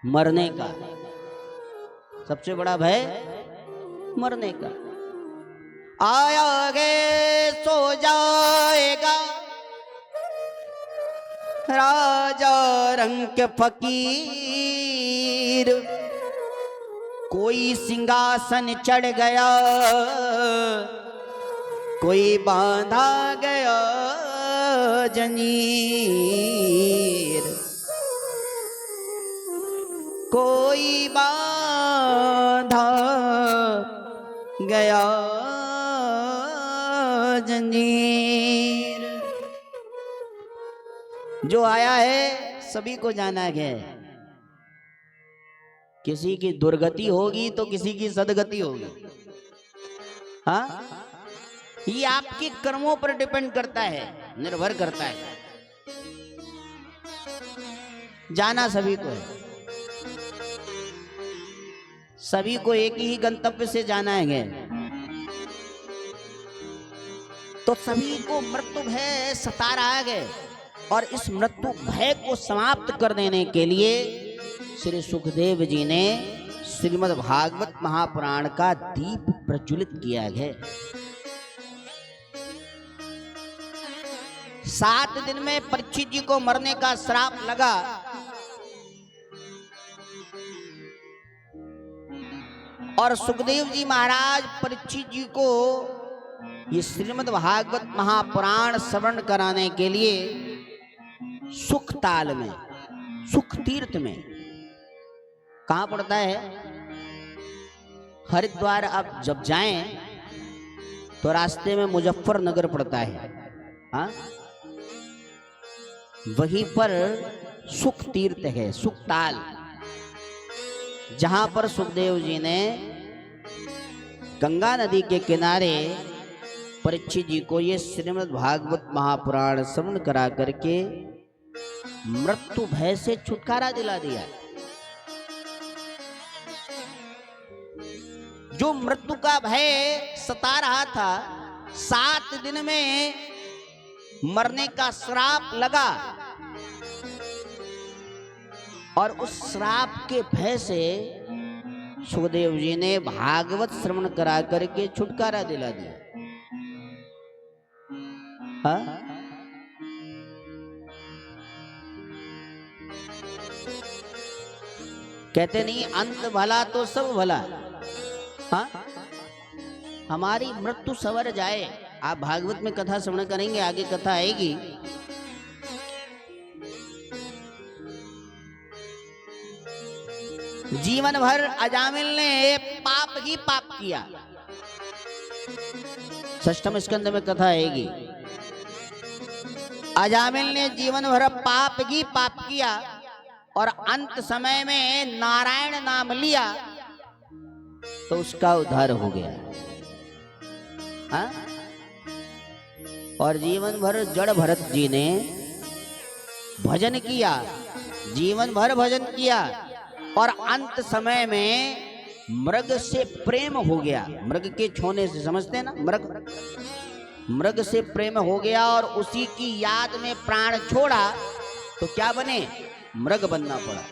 मरने का। सबसे बड़ा भय मरने का। आयोगे सो जाएगा राजा रंग फकीर, कोई सिंहासन चढ़ गया, कोई बांधा गया जंजीर, कोई बांधा गया जंजीर। जो आया है सभी को जाना है। किसी की दुर्गति होगी तो किसी की सदगति होगी, हाँ? ये आपके कर्मों पर डिपेंड करता है, निर्भर करता है। जाना सभी को है, सभी को एक ही गंतव्य से जाना है। तो सभी को मृत्यु भय सता रहा है, और इस मृत्यु भय को समाप्त कर देने के लिए श्री सुखदेव जी ने श्रीमद् भागवत महापुराण का दीप प्रज्वलित किया है। 7 दिन में परीक्षित जी को मरने का श्राप लगा। और सुखदेव जी महाराज परीक्षित जी को ये श्रीमद् भागवत महापुराण श्रवण कराने के लिए सुख ताल में, सुख तीर्थ में, कहां पड़ता है? हरिद्वार आप जब जाएं तो रास्ते में मुजफ्फरनगर पड़ता है, हाँ, वहीं पर सुख तीर्थ है, सुखताल, जहां पर सुखदेव जी ने गंगा नदी के किनारे परीक्षित जी को ये श्रीमद् भागवत महापुराण श्रवण करा करके मृत्यु भय से छुटकारा दिला दिया। जो मृत्यु का भय सता रहा था, 7 दिन में मरने का श्राप लगा और उस श्राप के भय से सुखदेव जी ने भागवत श्रवण करा करके छुटकारा दिला दिया। हाँ? कहते नहीं अंत भला तो सब भला। हाँ? हमारी मृत्यु सवर जाए। आप भागवत में कथा श्रवण करेंगे, आगे कथा आएगी। जीवन भर अजामिल ने पाप ही पाप किया। 6वें स्कंद में कथा आएगी। अजामिल ने जीवन भर पाप ही पाप किया और अंत समय में नारायण नाम लिया तो उसका उद्धार हो गया। हाँ? और जीवन भर जड़ भरत जी ने भजन किया, जीवन भर भजन किया और अंत समय में मृग से प्रेम हो गया। मृग के छोने से, समझते हैं ना, मृग से प्रेम हो गया और उसी की याद में प्राण छोड़ा तो क्या बने? मृग बनना पड़ा।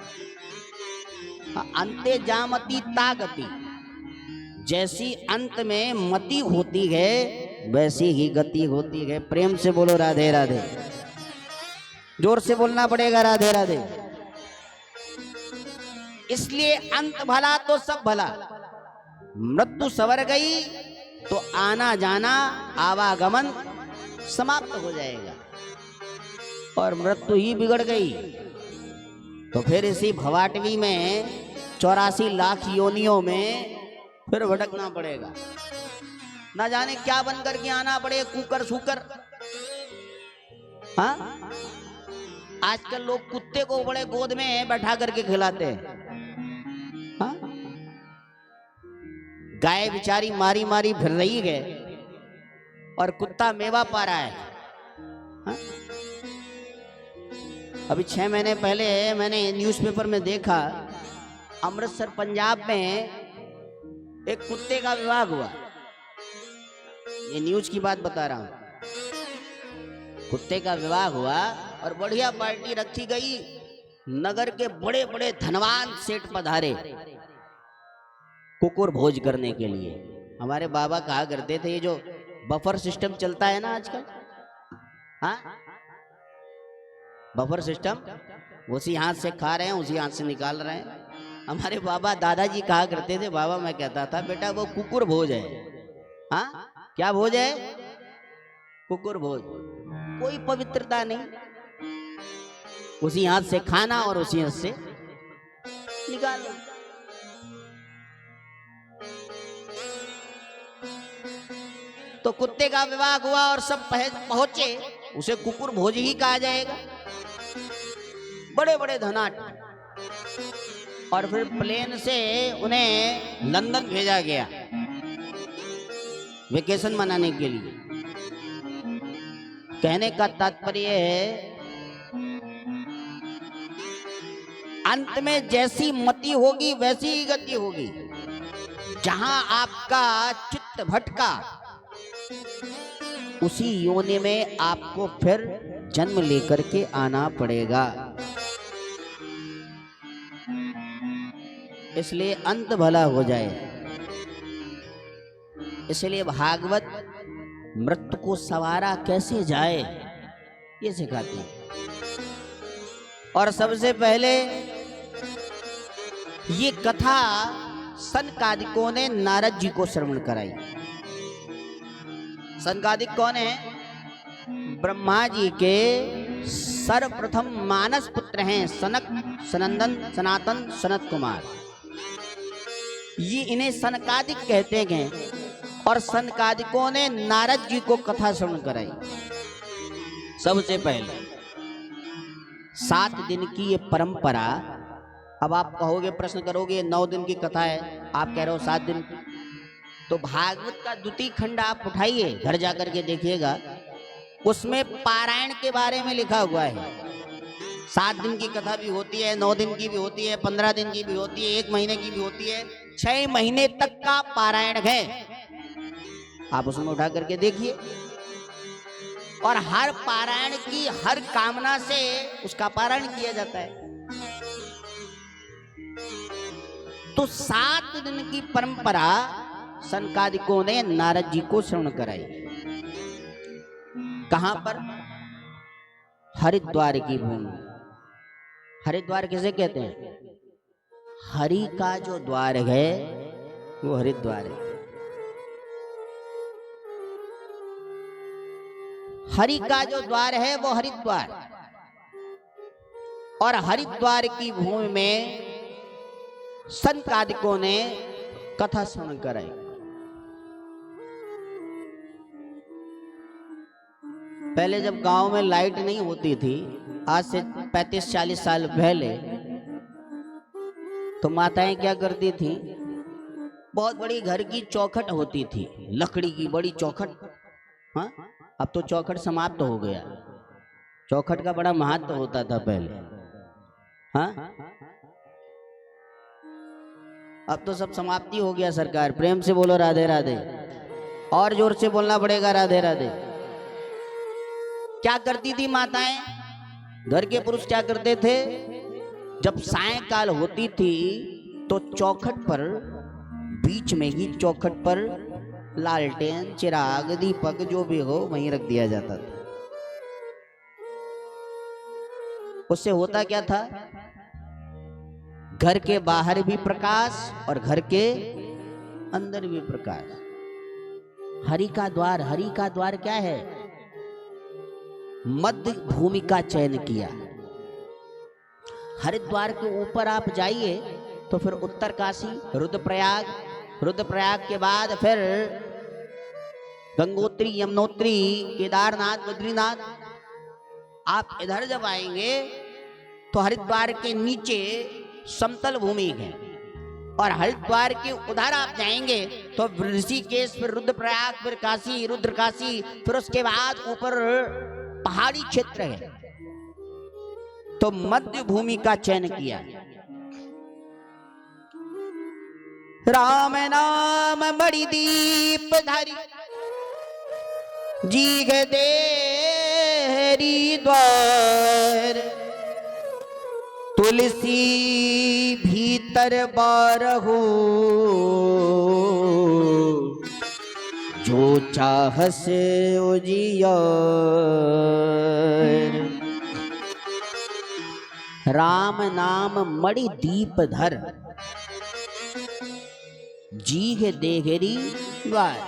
अंते जामती तागति, जैसी अंत में मति होती है वैसी ही गति होती है। प्रेम से बोलो राधे राधे, जोर से बोलना पड़ेगा राधे राधे। इसलिए अंत भला तो सब भला। मृत्यु सवर गई तो आना जाना, आवागमन समाप्त हो जाएगा। और मृत्यु ही बिगड़ गई तो फिर इसी भवाटवी में 84 लाख योनियों में फिर भटकना पड़ेगा। ना जाने क्या बन करके आना पड़े, कुकर सुकर। हाँ? आजकल लोग कुत्ते को बड़े गोद में बैठा करके खिलाते हैं। हाँ? गाय बेचारी मारी मारी फिर रही है और कुत्ता मेवा पा रहा है। हाँ? अभी 6 महीने पहले मैंने न्यूज़पेपर में देखा, अमृतसर पंजाब में एक कुत्ते का विवाह हुआ। ये न्यूज की बात बता रहा हूं। कुत्ते का विवाह हुआ और बढ़िया पार्टी रखी गई। नगर के बड़े बड़े धनवान सेठ पधारे कुकुर भोज करने के लिए। हमारे बाबा कहा करते थे, ये जो बफर सिस्टम चलता है ना आजकल, हाँ, बफर सिस्टम, उसी हाथ से खा रहे हैं उसी हाथ से निकाल रहे हैं। हमारे बाबा दादाजी कहा करते थे, बाबा मैं कहता था बेटा वो कुकुर भोज है। हाँ, क्या भोज है? कुकुर भोज। कोई पवित्रता नहीं, उसी हाथ से खाना और उसी हाथ से निकालना। तो कुत्ते का विवाह हुआ और सब पहुंचे, उसे कुकुर भोज ही कहा जाएगा। बड़े बड़े धनाट। और फिर प्लेन से उन्हें लंदन भेजा गया वेकेशन मनाने के लिए। कहने का तात्पर्य है, अंत में जैसी मति होगी वैसी ही गति होगी। जहां आपका चित्त भटका उसी योनि में आपको फिर जन्म लेकर के आना पड़ेगा। इसलिए अंत भला हो जाए। इसलिए भागवत मृत्यु को सवारा कैसे जाए ये सिखाती है। और सबसे पहले ये कथा सनकादिकों ने नारद जी को श्रवण कराई। सनकादिक कौन है? ब्रह्मा जी के सर्वप्रथम मानस पुत्र हैं सनक, सनंदन, सनातन, सनत कुमार। ये इन्हें सनकादिक कहते हैं। और सनकादिकों ने नारद जी को कथा श्रवण कराई। सबसे पहले 7 दिन की ये परंपरा। अब आप कहोगे, प्रश्न करोगे 9 दिन की कथा है, आप कह रहे हो 7 दिन की। तो भागवत का द्वितीय खंड आप उठाइए, घर जाकर के देखिएगा, उसमें पारायण के बारे में लिखा हुआ है। 7 दिन की कथा भी होती है, 9 दिन की भी होती है, 15 दिन की भी होती है, 1 महीने की भी होती है, 6 महीने तक का पारायण है। आप उसमें उठा करके देखिए। और हर पारायण की हर कामना से उसका पारायण किया जाता है। तो 7 दिन की परंपरा सनकादिकों ने नारद जी को श्रवण कराई। कहां पर? हरिद्वार की भूमि। हरिद्वार किसे कहते हैं? हरि का जो द्वार है वो हरिद्वार है। हरि का जो द्वार है वो हरिद्वार। और हरिद्वार की भूमि में सनकादिकों ने कथा श्रवण कराई। पहले जब गांव में लाइट नहीं होती थी, आज से 35-40 साल पहले, तो माताएं क्या करती थी? बहुत बड़ी घर की चौखट होती थी, लकड़ी की बड़ी चौखट। हाँ, अब तो चौखट समाप्त हो गया। चौखट का बड़ा महत्व होता था पहले। हाँ, अब तो सब समाप्ति हो गया। सरकार, प्रेम से बोलो राधे राधे। और जोर से बोलना पड़ेगा राधे राधे। क्या करती थी माताएं? घर के पुरुष क्या करते थे? जब सायंकाल होती थी तो चौखट पर, बीच में ही चौखट पर लालटेन, चिराग, दीपक जो भी हो वहीं रख दिया जाता था। उससे होता क्या था? घर के बाहर भी प्रकाश और घर के अंदर भी प्रकाश। हरि का द्वार, हरि का द्वार क्या है? मध्य भूमि का चयन किया। हरिद्वार के ऊपर आप जाइए तो फिर उत्तरकाशी, रुद्रप्रयाग, रुद्रप्रयाग के बाद फिर गंगोत्री, यमुनोत्री, केदारनाथ, बद्रीनाथ। आप इधर जब आएंगे तो हरिद्वार के नीचे समतल भूमि है। और हरिद्वार के उधर आप जाएंगे तो ऋषिकेश, फिर रुद्रप्रयाग, फिर काशी, रुद्रकाशी, फिर उसके बाद ऊपर पहाड़ी क्षेत्र है। तो मध्य भूमि का चयन किया। राम नाम बड़ी दीप धारी, जीग देरी द्वार, तुलसी भीतर बारहु, जो चाहस उजियार। राम नाम मणि दीप धर, जीह देहरी द्वार।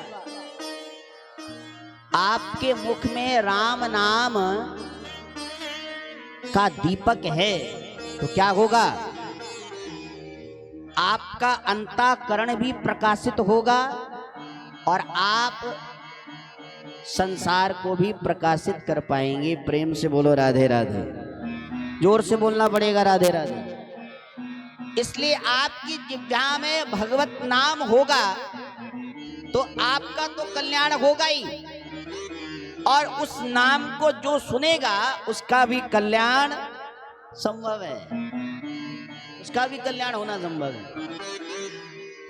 आपके मुख में राम नाम का दीपक है तो क्या होगा? आपका अंतःकरण भी प्रकाशित होगा और आप संसार को भी प्रकाशित कर पाएंगे। प्रेम से बोलो राधे राधे। जोर से बोलना पड़ेगा राधे राधे। इसलिए आपकी जिह्वा में भगवत नाम होगा तो आपका तो कल्याण होगा ही, और उस नाम को जो सुनेगा उसका भी कल्याण संभव है, उसका भी कल्याण होना संभव है।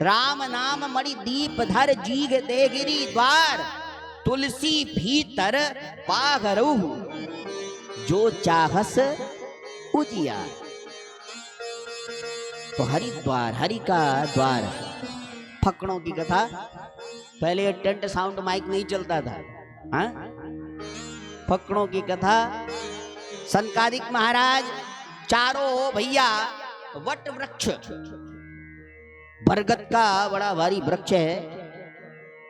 राम नाम मणि दीप धर, जीग देगिरी द्वार, तुलसी भीतर पागरु, जो चाहस उजियार। तो हरिद्वार, हरि का द्वार। फकड़ों की कथा, पहले टेंट साउंड माइक नहीं चलता था। हाँ? फकड़ों की कथा। सनकादिक महाराज चारों भैया वट वृक्ष, बरगद का बड़ा भारी वृक्ष है,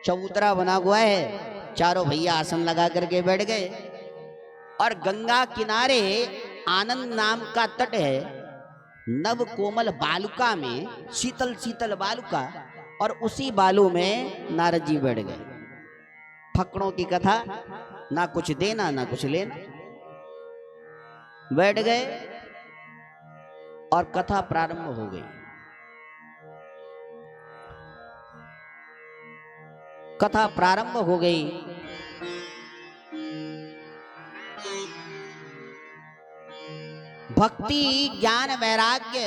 चबूतरा बना हुआ है। चारों भैया आसन लगा करके बैठ गए और गंगा किनारे आनंद नाम का तट है। नव कोमल बालुका में, शीतल शीतल बालुका, और उसी बालू में नारद जी बैठ गए। फकड़ों की कथा, ना कुछ देना ना कुछ लेना, बैठ गए और कथा प्रारंभ हो गई। कथा प्रारंभ हो गई। भक्ति ज्ञान वैराग्य,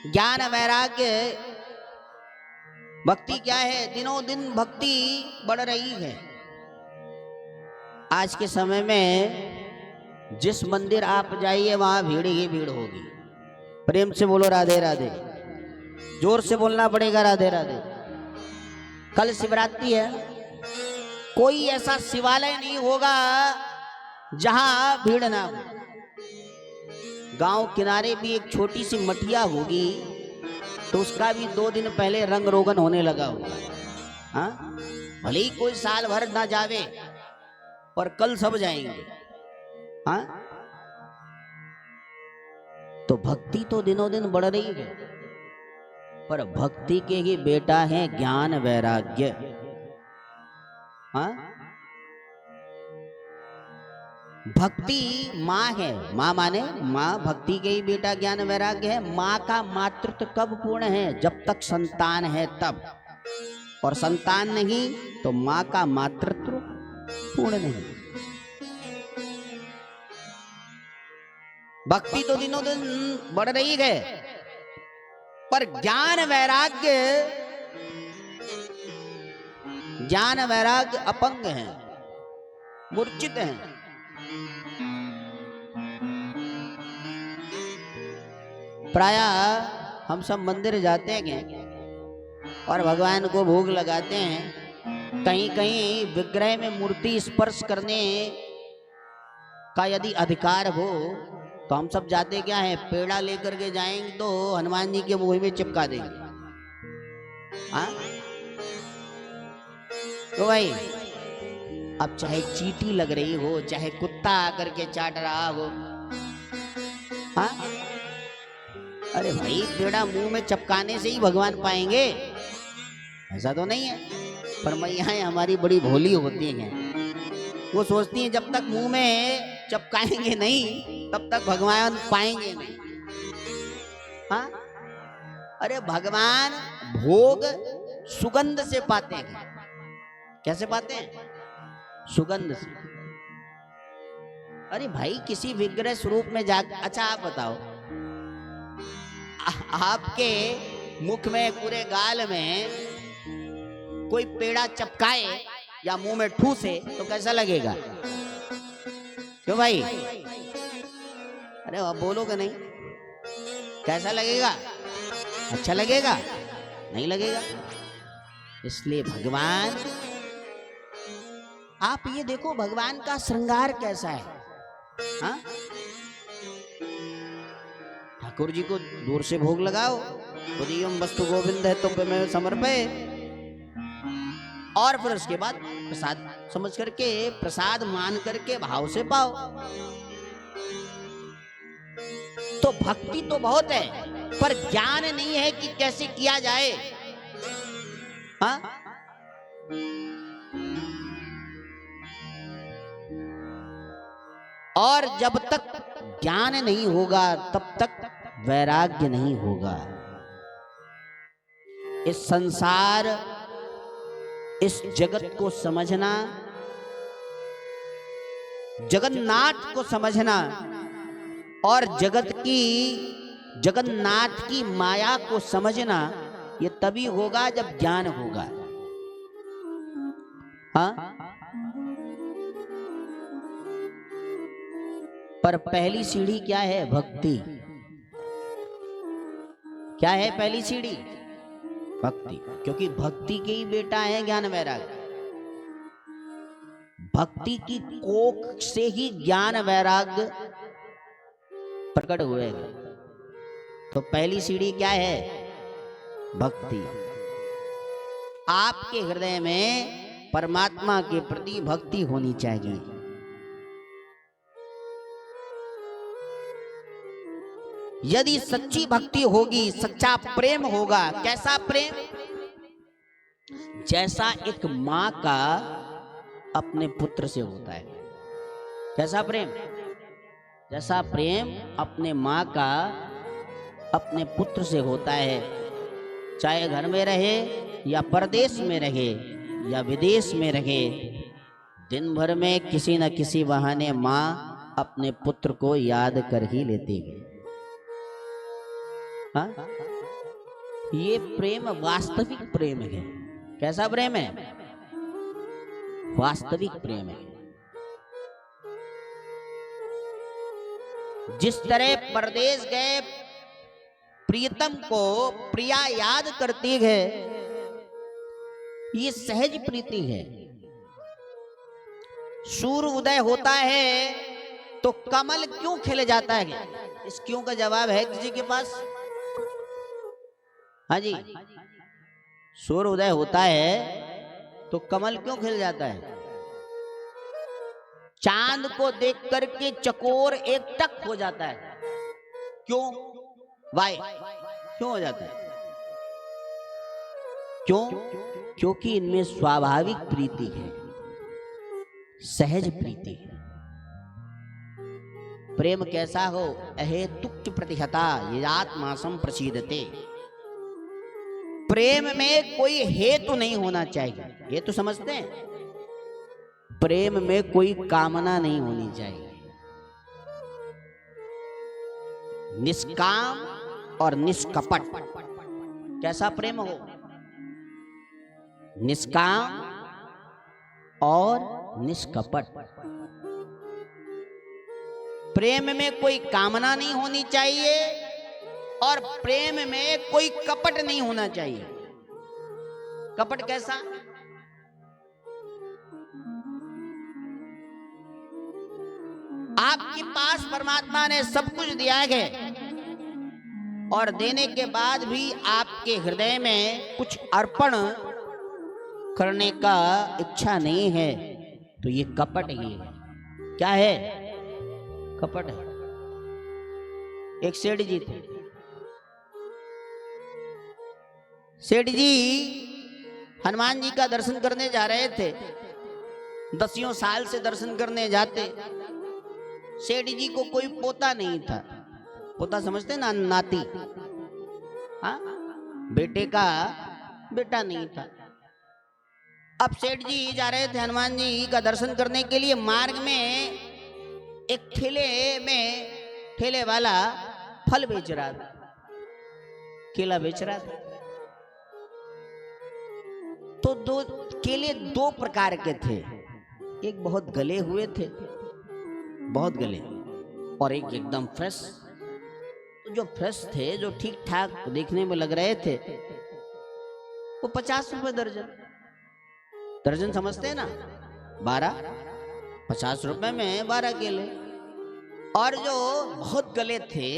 ज्ञान वैराग्य, भक्ति क्या है? दिनों दिन भक्ति बढ़ रही है। आज के समय में जिस मंदिर आप जाइए वहां भीड़ ही भीड़ होगी। प्रेम से बोलो राधे राधे, जोर से बोलना पड़ेगा राधे राधे। कल शिवरात्रि है, कोई ऐसा शिवालय नहीं होगा जहां भीड़ ना हो। गांव किनारे भी एक छोटी सी मठिया होगी तो उसका भी 2 दिन पहले रंग रोगन होने लगा होगा। हाँ, भले ही कोई साल भर ना जावे पर कल सब जाएंगे। हाँ, तो भक्ति तो दिनों दिन बढ़ रही है, पर भक्ति के ही बेटा है ज्ञान वैराग्य। हाँ, भक्ति माँ है, माँ माने माँ, भक्ति के ही बेटा ज्ञान वैराग्य है। माँ का मातृत्व कब पूर्ण है? जब तक संतान है तब, और संतान नहीं तो माँ का मातृत्व पूर्ण नहीं। भक्ति तो दिनों दिन बढ़ रही है, पर ज्ञान वैराग्य, ज्ञान वैराग्य अपंग है, मूर्छित है। प्रायः हम सब मंदिर जाते हैं और भगवान को भोग लगाते हैं। कहीं कहीं विग्रह में मूर्ति स्पर्श करने का यदि अधिकार हो तो हम सब जाते क्या है, पेड़ा लेकर के जाएंगे तो हनुमान जी के मुंह में चिपका देंगे। हाँ, तो भाई अब चाहे चींटी लग रही हो, चाहे कुत्ता आकर के चाट रहा हो, हाँ, अरे भाई पेड़ा मुंह में चपकाने से ही भगवान पाएंगे, ऐसा तो नहीं है। पर मैयाएं हमारी बड़ी भोली होती हैं, वो सोचती हैं जब तक मुंह में चपकाएंगे नहीं तब तक भगवान पाएंगे नहीं। हाँ, अरे भगवान भोग सुगंध से पाते हैं। कैसे पाते हैं? सुगंध से। अरे भाई किसी विग्रह स्वरूप में जा, अच्छा आप बताओ, आपके मुख में, पूरे गाल में कोई पेड़ा चपकाए या मुंह में ठूसे तो कैसा लगेगा? क्यों भाई? अरे अब बोलोगे नहीं, कैसा लगेगा? अच्छा लगेगा? नहीं लगेगा। इसलिए भगवान, आप ये देखो भगवान का श्रृंगार कैसा है। हाँ, ठाकुर जी को दूर से भोग लगाओ, उदयम वस्तु गोविंद है तो मैं समर्पे, और फिर उसके बाद प्रसाद समझ करके, प्रसाद मान करके भाव से पाओ। तो भक्ति तो बहुत है, पर ज्ञान नहीं है कि कैसे किया जाए। हाँ, और जब तक ज्ञान नहीं होगा तब तक वैराग्य नहीं होगा। इस संसार, इस जगत को समझना, जगन्नाथ को समझना और जगन्नाथ की माया को समझना, ये तभी होगा जब ज्ञान होगा। हाँ, पर पहली सीढ़ी क्या है? भक्ति। क्या है पहली सीढ़ी? भक्ति। क्योंकि भक्ति के ही बेटा है ज्ञान वैराग्य। भक्ति की कोख से ही ज्ञान वैराग्य प्रकट हुए। तो पहली सीढ़ी क्या है? भक्ति। आपके हृदय में परमात्मा के प्रति भक्ति होनी चाहिए। यदि सच्ची भक्ति होगी, सच्चा प्रेम होगा, कैसा प्रेम? जैसा एक माँ का अपने पुत्र से होता है। कैसा प्रेम? जैसा प्रेम अपने माँ का अपने पुत्र से होता है, चाहे घर में रहे या परदेश में रहे या विदेश में रहे, दिन भर में किसी न किसी बहाने माँ अपने पुत्र को याद कर ही लेती है। हाँ? ये प्रेम वास्तविक प्रेम है। कैसा प्रेम है? वास्तविक प्रेम है। जिस तरह परदेश गए प्रियतम को प्रिया याद करती है, ये सहज प्रीति है। सूर्य उदय होता है तो कमल क्यों खिल जाता है? इस क्यों का जवाब है किसी के पास? हाँ जी, सूर्य उदय होता है तो कमल क्यों खिल जाता है? चांद को देख करके चकोर एकटक हो जाता है। क्यों? वाई क्यों हो जाता है? क्यों? क्योंकि इनमें स्वाभाविक प्रीति है, सहज प्रीति है। प्रेम कैसा हो? अहेतुक प्रतिहता यदात्मासम प्रसीदते। प्रेम में कोई हेतु नहीं होना चाहिए। हेतु समझते हैं? प्रेम में कोई कामना नहीं होनी चाहिए। निष्काम और निष्कपट। कैसा प्रेम हो? निष्काम और निष्कपट। प्रेम में कोई कामना नहीं होनी चाहिए और प्रेम में कोई कपट नहीं होना चाहिए। कपट कैसा? आपके पास परमात्मा ने सब कुछ दिया है और देने के बाद भी आपके हृदय में कुछ अर्पण करने का इच्छा नहीं है, तो ये कपट ही है। क्या है? कपट है। एक सेठ जी थे। सेठ जी हनुमान जी का दर्शन करने जा रहे थे। दसियों साल से दर्शन करने जाते। सेठ जी को कोई पोता नहीं था। पोता समझते ना? नाती। हाँ, बेटे का बेटा नहीं था। अब सेठ जी जा रहे थे हनुमान जी का दर्शन करने के लिए। मार्ग में एक ठेले वाला फल बेच रहा था, केला बेच रहा था। तो केले दो प्रकार के थे। एक बहुत गले हुए थे, बहुत गले, और एक एकदम फ्रेश। तो जो फ्रेश थे, जो ठीक ठाक देखने में लग रहे थे, वो 50 रुपए दर्जन। दर्जन समझते हैं ना? 12, 50 रुपए में 12 केले। और जो बहुत गले थे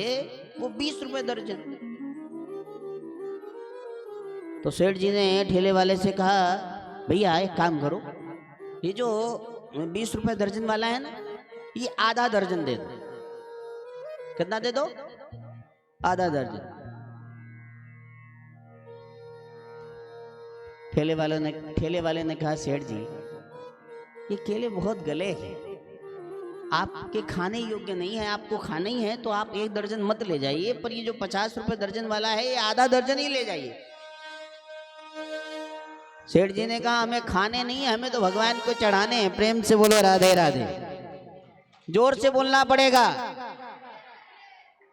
वो 20 रुपए दर्जन। तो सेठ जी ने ठेले वाले से कहा, भैया एक काम करो, ये जो 20 रुपए दर्जन वाला है ना, ये आधा दर्जन दे दो। कितना दे दो? आधा दर्जन। ठेले वाले ने कहा, सेठ जी ये केले बहुत गले हैं, आपके खाने योग्य नहीं है। आपको खाना ही है तो आप एक दर्जन मत ले जाइए, पर ये जो 50 रुपए दर्जन वाला है, ये आधा दर्जन ही ले जाइए। सेठ जी ने कहा, हमें खाने नहीं है, हमें तो भगवान को चढ़ाने हैं। प्रेम से बोलो राधे राधे। जोर से बोलना पड़ेगा।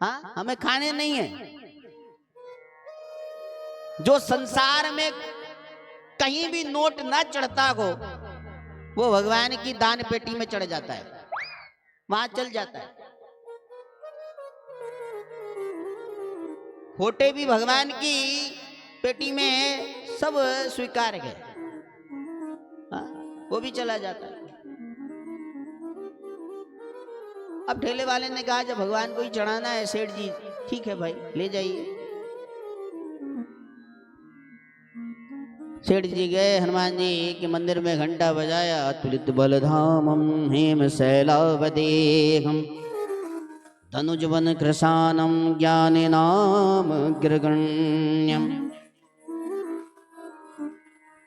हाँ, हमें खाने नहीं है। जो संसार में कहीं भी नोट ना चढ़ता हो, वो भगवान की दान पेटी में चढ़ जाता है, वहां चल जाता है। खोटे भी भगवान की पेटी में सब स्वीकार है, वो भी चला जाता है। अब ठेले वाले ने कहा, जब भगवान को ही चढ़ाना है सेठ जी, ठीक है भाई ले जाइए। सेठ जी गए हनुमान जी के मंदिर में, घंटा बजाया। तुलित बलधामम हेम शैलावदेहम धनुजवन कृशानं ज्ञानिनामग्रगण्यं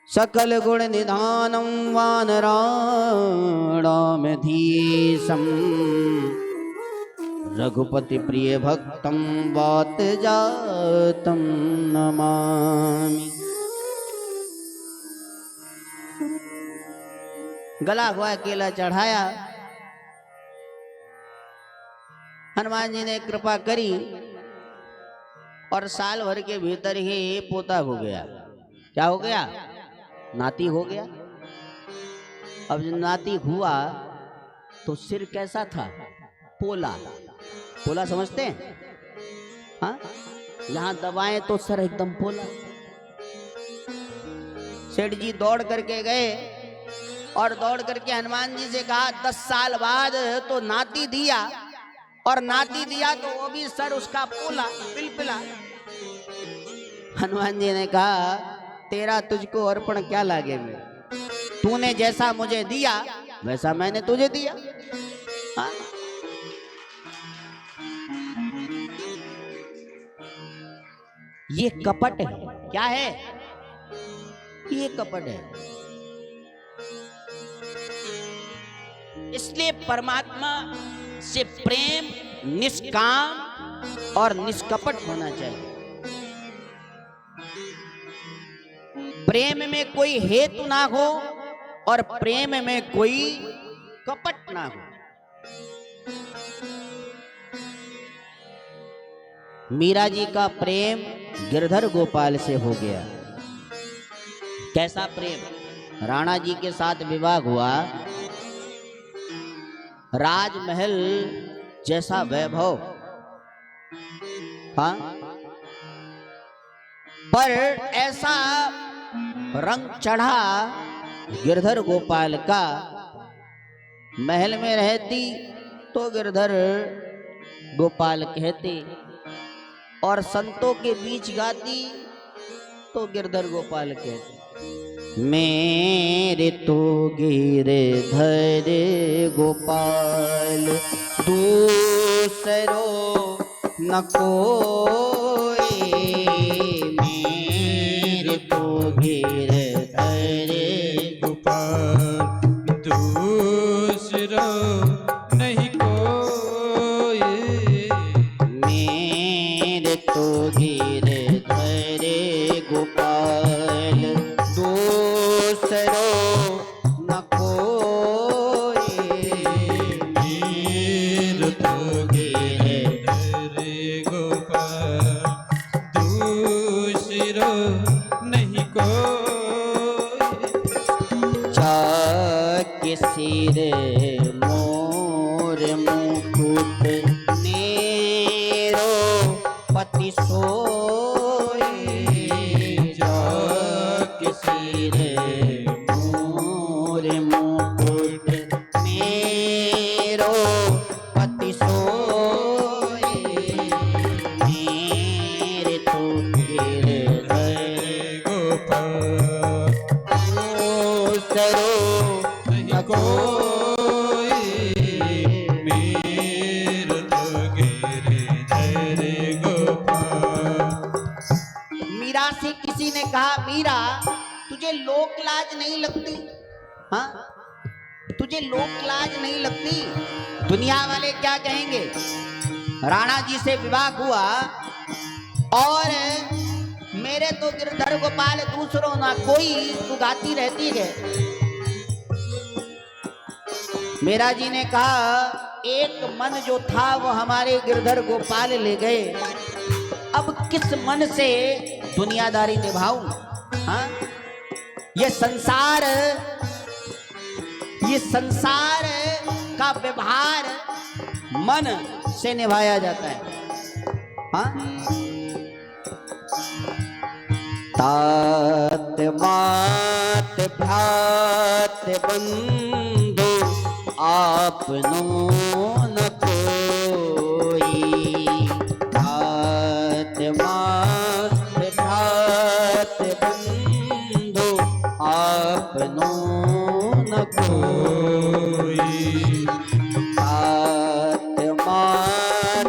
सकल गुण निधानं वानराणामधीशं रघुपति प्रिय भक्तं वात जातं नमामि। गला हुआ केला चढ़ाया, हनुमान जी ने कृपा करी और साल भर के भीतर ही पोता हो गया। क्या हो गया? नाती हो गया। अब जब नाती हुआ तो सिर कैसा था? पोला। पोला समझते हैं? हाँ, यहां दबाएं तो सर एकदम पोला। सेठ जी दौड़ करके गए और दौड़ करके हनुमान जी से कहा 10 साल बाद तो नाती दिया, और नाती दिया तो वो भी सर उसका पोला पिलपिला। हनुमान जी ने कहा तेरा तुझको अर्पण क्या लागे मेरे, तूने जैसा मुझे दिया वैसा मैंने तुझे दिया। हाँ? ये कपट है। क्या है? ये कपट है। इसलिए परमात्मा से प्रेम निष्काम और निष्कपट होना चाहिए। प्रेम में कोई हेतु ना हो और प्रेम में कोई कपट ना हो। मीरा जी का प्रेम गिरधर गोपाल से हो गया। कैसा प्रेम? राणा जी के साथ विवाह हुआ, राजमहल जैसा वैभव, हाँ, पर ऐसा रंग चढ़ा गिरधर गोपाल का। महल में रहती तो गिरधर गोपाल कहते, और संतों के बीच गाती तो गिरधर गोपाल कहते। मेरे तो गिरधर गोपाल दूसरो न कोई, मेरे तो गिरधर गोपाल दूसरा नहीं कोई, मेरे तो गिरधर गोपाल दूसरो न कोई, मेरे तो गिरधर गोपाल दूसरा नहीं कोई। चाके सिर मोर मुकुट नेरो पति सोई, चाके सिर मोर मुकुट नेरो पति सोई, मेरे तो गिरधर गोपाल दूसरो नहीं कोई, मेरे तो गिरधर गोपाल। मीरा से किसी ने कहा, मीरा तुझे लोक लाज नहीं लगती? हाँ, तुझे लोक लाज नहीं लगती? दुनिया वाले क्या कहेंगे? राणा जी से विवाह हुआ और मेरे तो गिरधर गोपाल दूसरों ना कोई, तू गाती रहती है। मेरा जी ने कहा एक मन जो था वो हमारे गिरधर गोपाल ले गए, अब किस मन से दुनियादारी निभाऊं? हाँ? ये संसार का व्यवहार मन से निभाया जाता है। हाँ? तात मात भ्रात बंधु आपनो न कोई, तात मात भ्रात बंधु आपनो न कोई, तात मात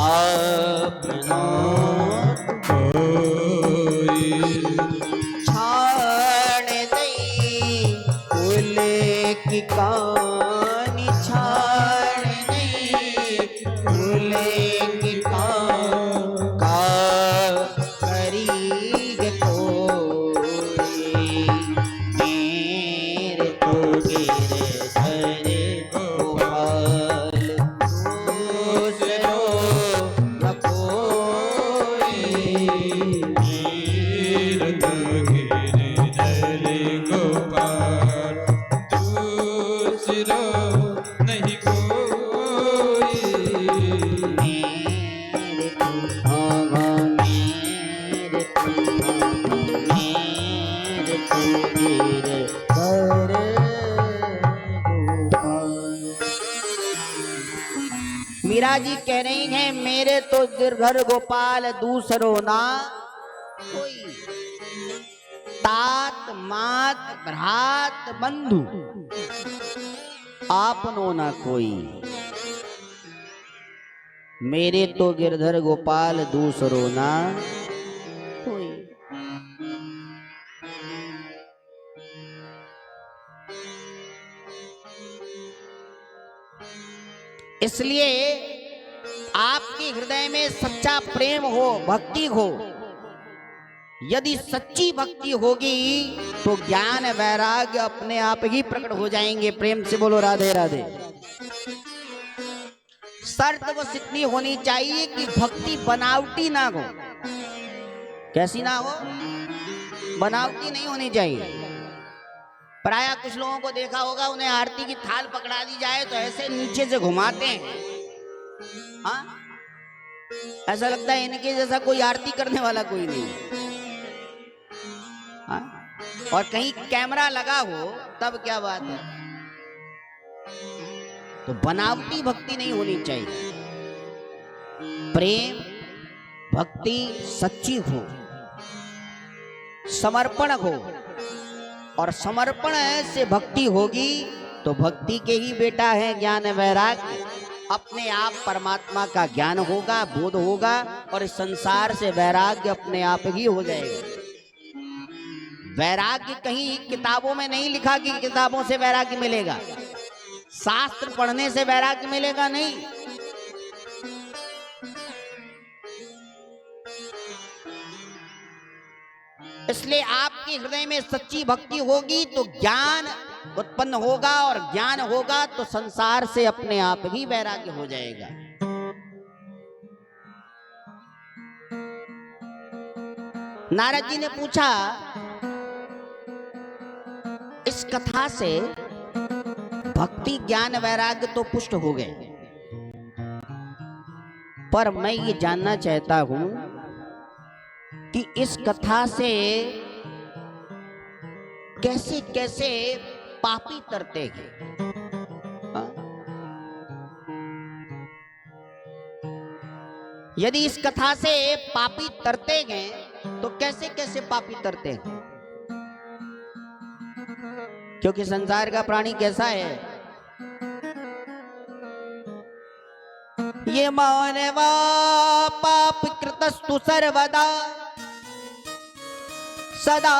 आपनो छाड़ दई फूल की कानी छाड़ दई फूल की का करीग कोई मेरे तो गिरे सरे गोपाल दूसरो न कोई मीर तगिरे धरे गोपाल दूसरो नहीं कोई। मेरे तो गिरे सरे गोपाल। मीरा जी कह रही हैं मेरे तो गिरधर गोपाल दूसरो ना कोई। तात मात भ्रात बंधु आपनो ना कोई। मेरे तो गिरधर गोपाल दूसरो ना कोई। इसलिए आपके हृदय में सच्चा प्रेम हो, भक्ति हो। यदि सच्ची भक्ति होगी तो ज्ञान वैराग्य अपने आप ही प्रकट हो जाएंगे। प्रेम से बोलो राधे राधे। शर्त बस इतनी होनी चाहिए कि भक्ति बनावटी ना हो। कैसी ना हो? बनावटी नहीं होनी चाहिए। प्राय कुछ लोगों को देखा होगा, उन्हें आरती की थाल पकड़ा दी जाए तो ऐसे नीचे से घुमाते हैं। हाँ, ऐसा लगता है इनके जैसा कोई आरती करने वाला कोई नहीं। हाँ? और कहीं कैमरा लगा हो तब क्या बात है। तो बनावटी भक्ति नहीं होनी चाहिए। प्रेम भक्ति सच्ची हो, समर्पण हो। और समर्पण से भक्ति होगी तो भक्ति के ही बेटा है ज्ञान वैराग्य। अपने आप परमात्मा का ज्ञान होगा, बोध होगा और इस संसार से वैराग्य अपने आप ही हो जाएगा। वैराग्य कहीं किताबों में नहीं लिखा कि किताबों से वैराग्य मिलेगा, शास्त्र पढ़ने से वैराग्य मिलेगा नहीं। इसलिए आपके हृदय में सच्ची भक्ति होगी तो ज्ञान उत्पन्न होगा और ज्ञान होगा तो संसार से अपने आप ही वैराग्य हो जाएगा। नारद जी ने पूछा, इस कथा से भक्ति ज्ञान वैराग्य तो पुष्ट हो गए, पर मैं ये जानना चाहता हूं कि इस कथा से कैसे कैसे पापी तरते हैं। यदि इस कथा से पापी तरते हैं तो कैसे कैसे पापी तरते हैं? क्योंकि संसार का प्राणी कैसा है? ये मानवा पाप कृतस्तु सर्वदा सदा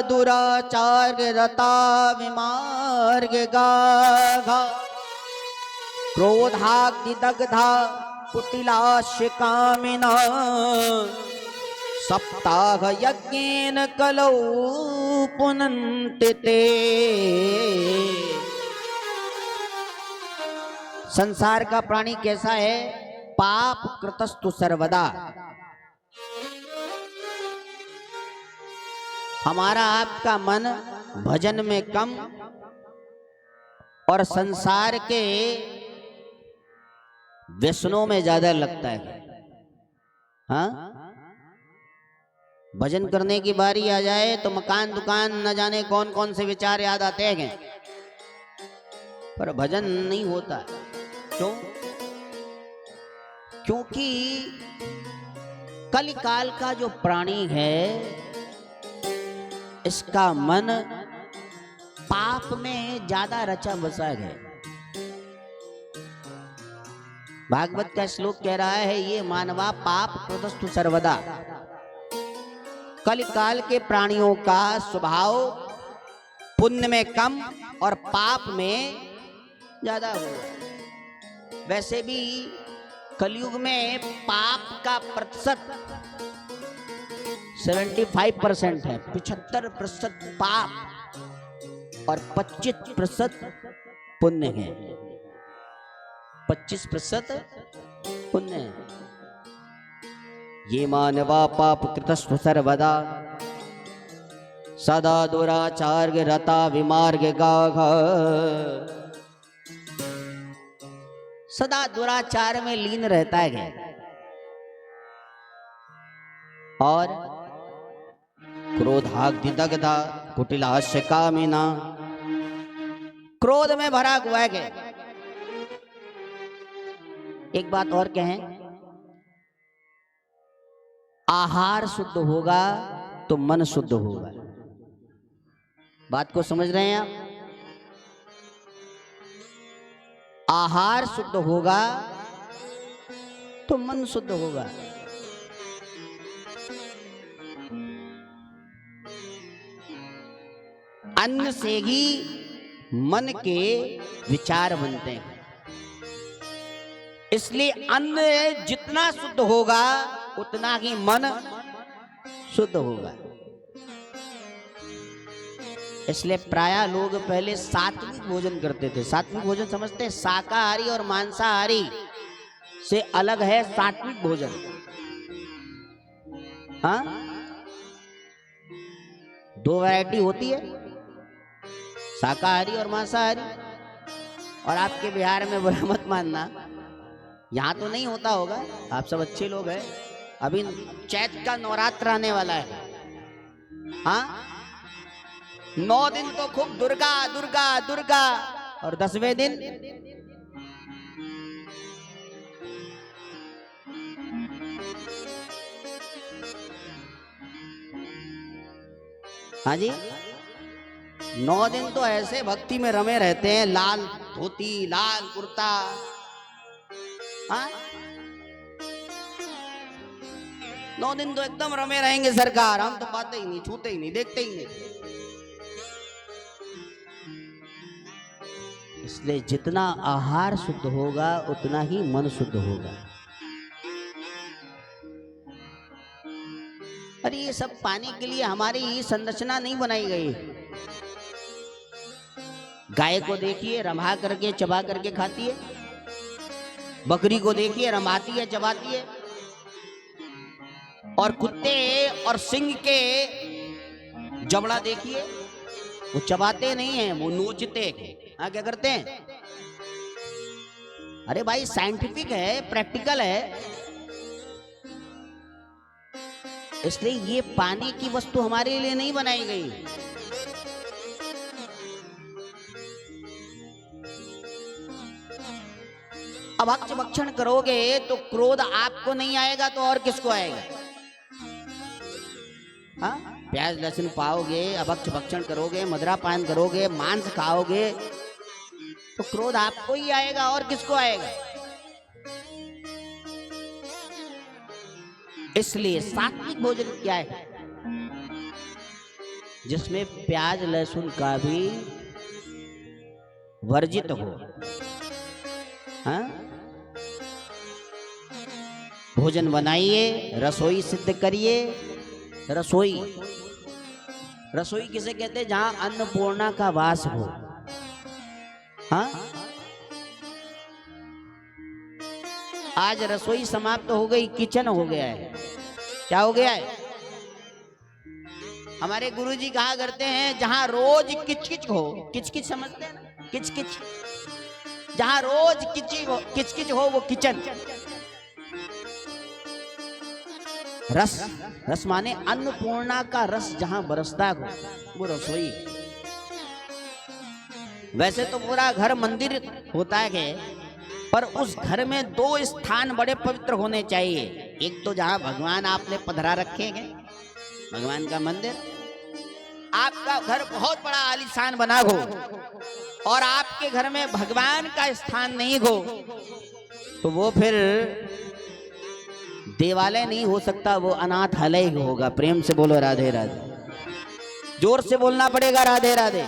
दुराचार रता विमार्ग गाघा क्रोधाग्नि दग्धा कुटिलाश्य कामिना सप्ताह यज्ञेन कलौ पुनन्ति ते। संसार का प्राणी कैसा है? पाप कृतस्तु सर्वदा। हमारा आपका मन भजन में कम और संसार के व्यसनों में ज्यादा लगता है। हाँ, भजन करने की बारी आ जाए तो मकान दुकान न जाने कौन कौन से विचार याद आते हैं, पर भजन नहीं होता। क्यों? क्योंकि कलिकाल का जो प्राणी है इसका मन पाप में ज्यादा रचा बसा है। भागवत का श्लोक कह रहा है, ये मानवा पाप प्रदस्तु सर्वदा। कलिकाल के प्राणियों का स्वभाव पुण्य में कम और पाप में ज्यादा हो। वैसे भी कलयुग में पाप का प्रतिशत 75% है। 75% पाप और 25% पुण्य है। 25% पुण्य है। ये मानवा पाप कृतस्व सर्वदा सदा दुराचार रता विमार्ग गाघ। सदा दुराचार में लीन रहता है और क्रोधाग्निदग्धा कुटिलास्य कामिना, क्रोध में भरा हुआ है। एक बात और कहें, आहार शुद्ध होगा तो मन शुद्ध होगा। बात को समझ रहे हैं आप? आहार शुद्ध होगा तो मन शुद्ध होगा। अन्न से ही मन के विचार बनते हैं। इसलिए अन्न जितना शुद्ध होगा उतना ही मन शुद्ध होगा। इसलिए प्रायः लोग पहले सात्विक भोजन करते थे। सात्विक भोजन समझते हैं? शाकाहारी और मांसाहारी से अलग है सात्विक भोजन। हाँ, 2 वैरायटी होती है, शाकाहारी और मांसाहारी। और आपके बिहार में बुरा मत मानना, यहाँ तो नहीं होता होगा, आप सब अच्छे लोग हैं। अभी चैत का नवरात्र आने वाला है। हाँ, 9 दिन तो खूब दुर्गा दुर्गा दुर्गा, और 10वें दिन हाँ जी, 9 दिन तो ऐसे भक्ति में रमे रहते हैं। लाल धोती, लाल कुर्ता। हाँ, 9 दिन तो एकदम रमे रहेंगे सरकार। हम तो पाते ही नहीं, छूते ही नहीं, देखते ही नहीं। इसलिए जितना आहार शुद्ध होगा उतना ही मन शुद्ध होगा। अरे ये सब पाने के लिए हमारी संरचना नहीं बनाई गई। गाय को देखिए, रंभा करके चबा करके खाती है। बकरी को देखिए, रंभाती है, चबाती है। और कुत्ते और सिंह के जबड़ा देखिए, वो चबाते नहीं है, वो नोचते हैं। हाँ, क्या करते हैं? अरे भाई, साइंटिफिक है, प्रैक्टिकल है। इसलिए ये पानी की वस्तु हमारे लिए नहीं बनाई गई। अब भक्ष भक्षण करोगे तो क्रोध आपको नहीं आएगा तो और किसको आएगा? हाँ, प्याज लहसुन पाओगे, अभक्ष भक्षण करोगे, मदिरा पान करोगे, मांस खाओगे तो क्रोध आपको ही आएगा और किसको आएगा? इसलिए सात्विक भोजन क्या है? जिसमें प्याज लहसुन का भी वर्जित हो। हाँ? भोजन बनाइए, रसोई सिद्ध करिए। रसोई, रसोई किसे कहते हैं? जहां अन्नपूर्णा का वास हो। हाँ? आज रसोई समाप्त हो गई, किचन हो गया है। क्या हो गया है? हमारे गुरुजी कहा करते हैं, जहां रोज किचकिच हो, किचकिच समझते हैं ना? किचकिच, जहां रोज किचकिच हो वो किचन। रस, रस माने अन्नपूर्णा का रस जहां बरसता हो वो रसोई। वैसे तो पूरा घर मंदिर होता है, पर उस घर में 2 स्थान बड़े पवित्र होने चाहिए। एक तो जहां भगवान आपने पधरा रखे हैं, भगवान का मंदिर। आपका घर बहुत बड़ा आलीशान बना हो और आपके घर में भगवान का स्थान नहीं हो तो वो फिर देवालय नहीं हो सकता, वो अनाथालय होगा। प्रेम से बोलो राधे राधे, जोर से बोलना पड़ेगा राधे राधे।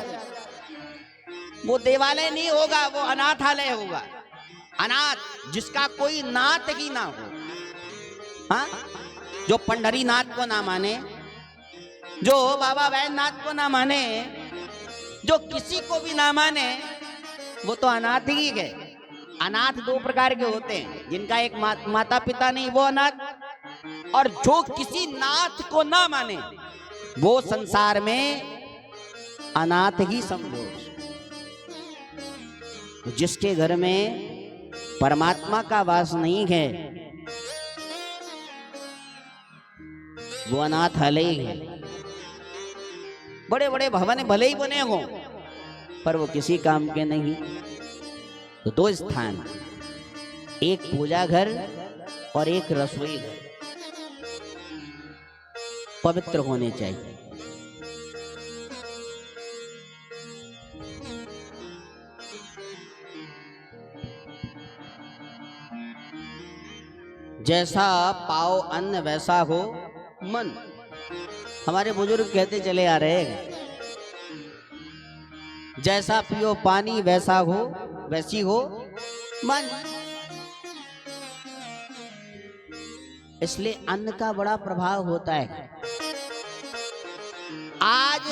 वो देवालय नहीं होगा, वो अनाथालय होगा। अनाथ जिसका कोई नाथ ही ना हो, हाँ, जो पंडरी नाथ को ना माने, जो बाबा वैद्यनाथ को ना माने, जो किसी को भी ना माने, वो तो अनाथ ही है। अनाथ दो प्रकार के होते हैं, जिनका एक माता पिता नहीं वो अनाथ, और जो किसी नाथ को ना माने वो संसार में अनाथ ही समझो। जिसके घर में परमात्मा का वास नहीं है वो अनाथालय है। बड़े बड़े भवन भले ही बने हों पर वो किसी काम के नहीं। तो दो स्थान, एक पूजा घर और एक रसोई घर पवित्र होने चाहिए। जैसा पाओ अन्न वैसा हो मन, हमारे बुजुर्ग कहते चले आ रहे हैं। जैसा पियो पानी वैसा हो, वैसी हो मन। इसलिए अन्न का बड़ा प्रभाव होता है। आज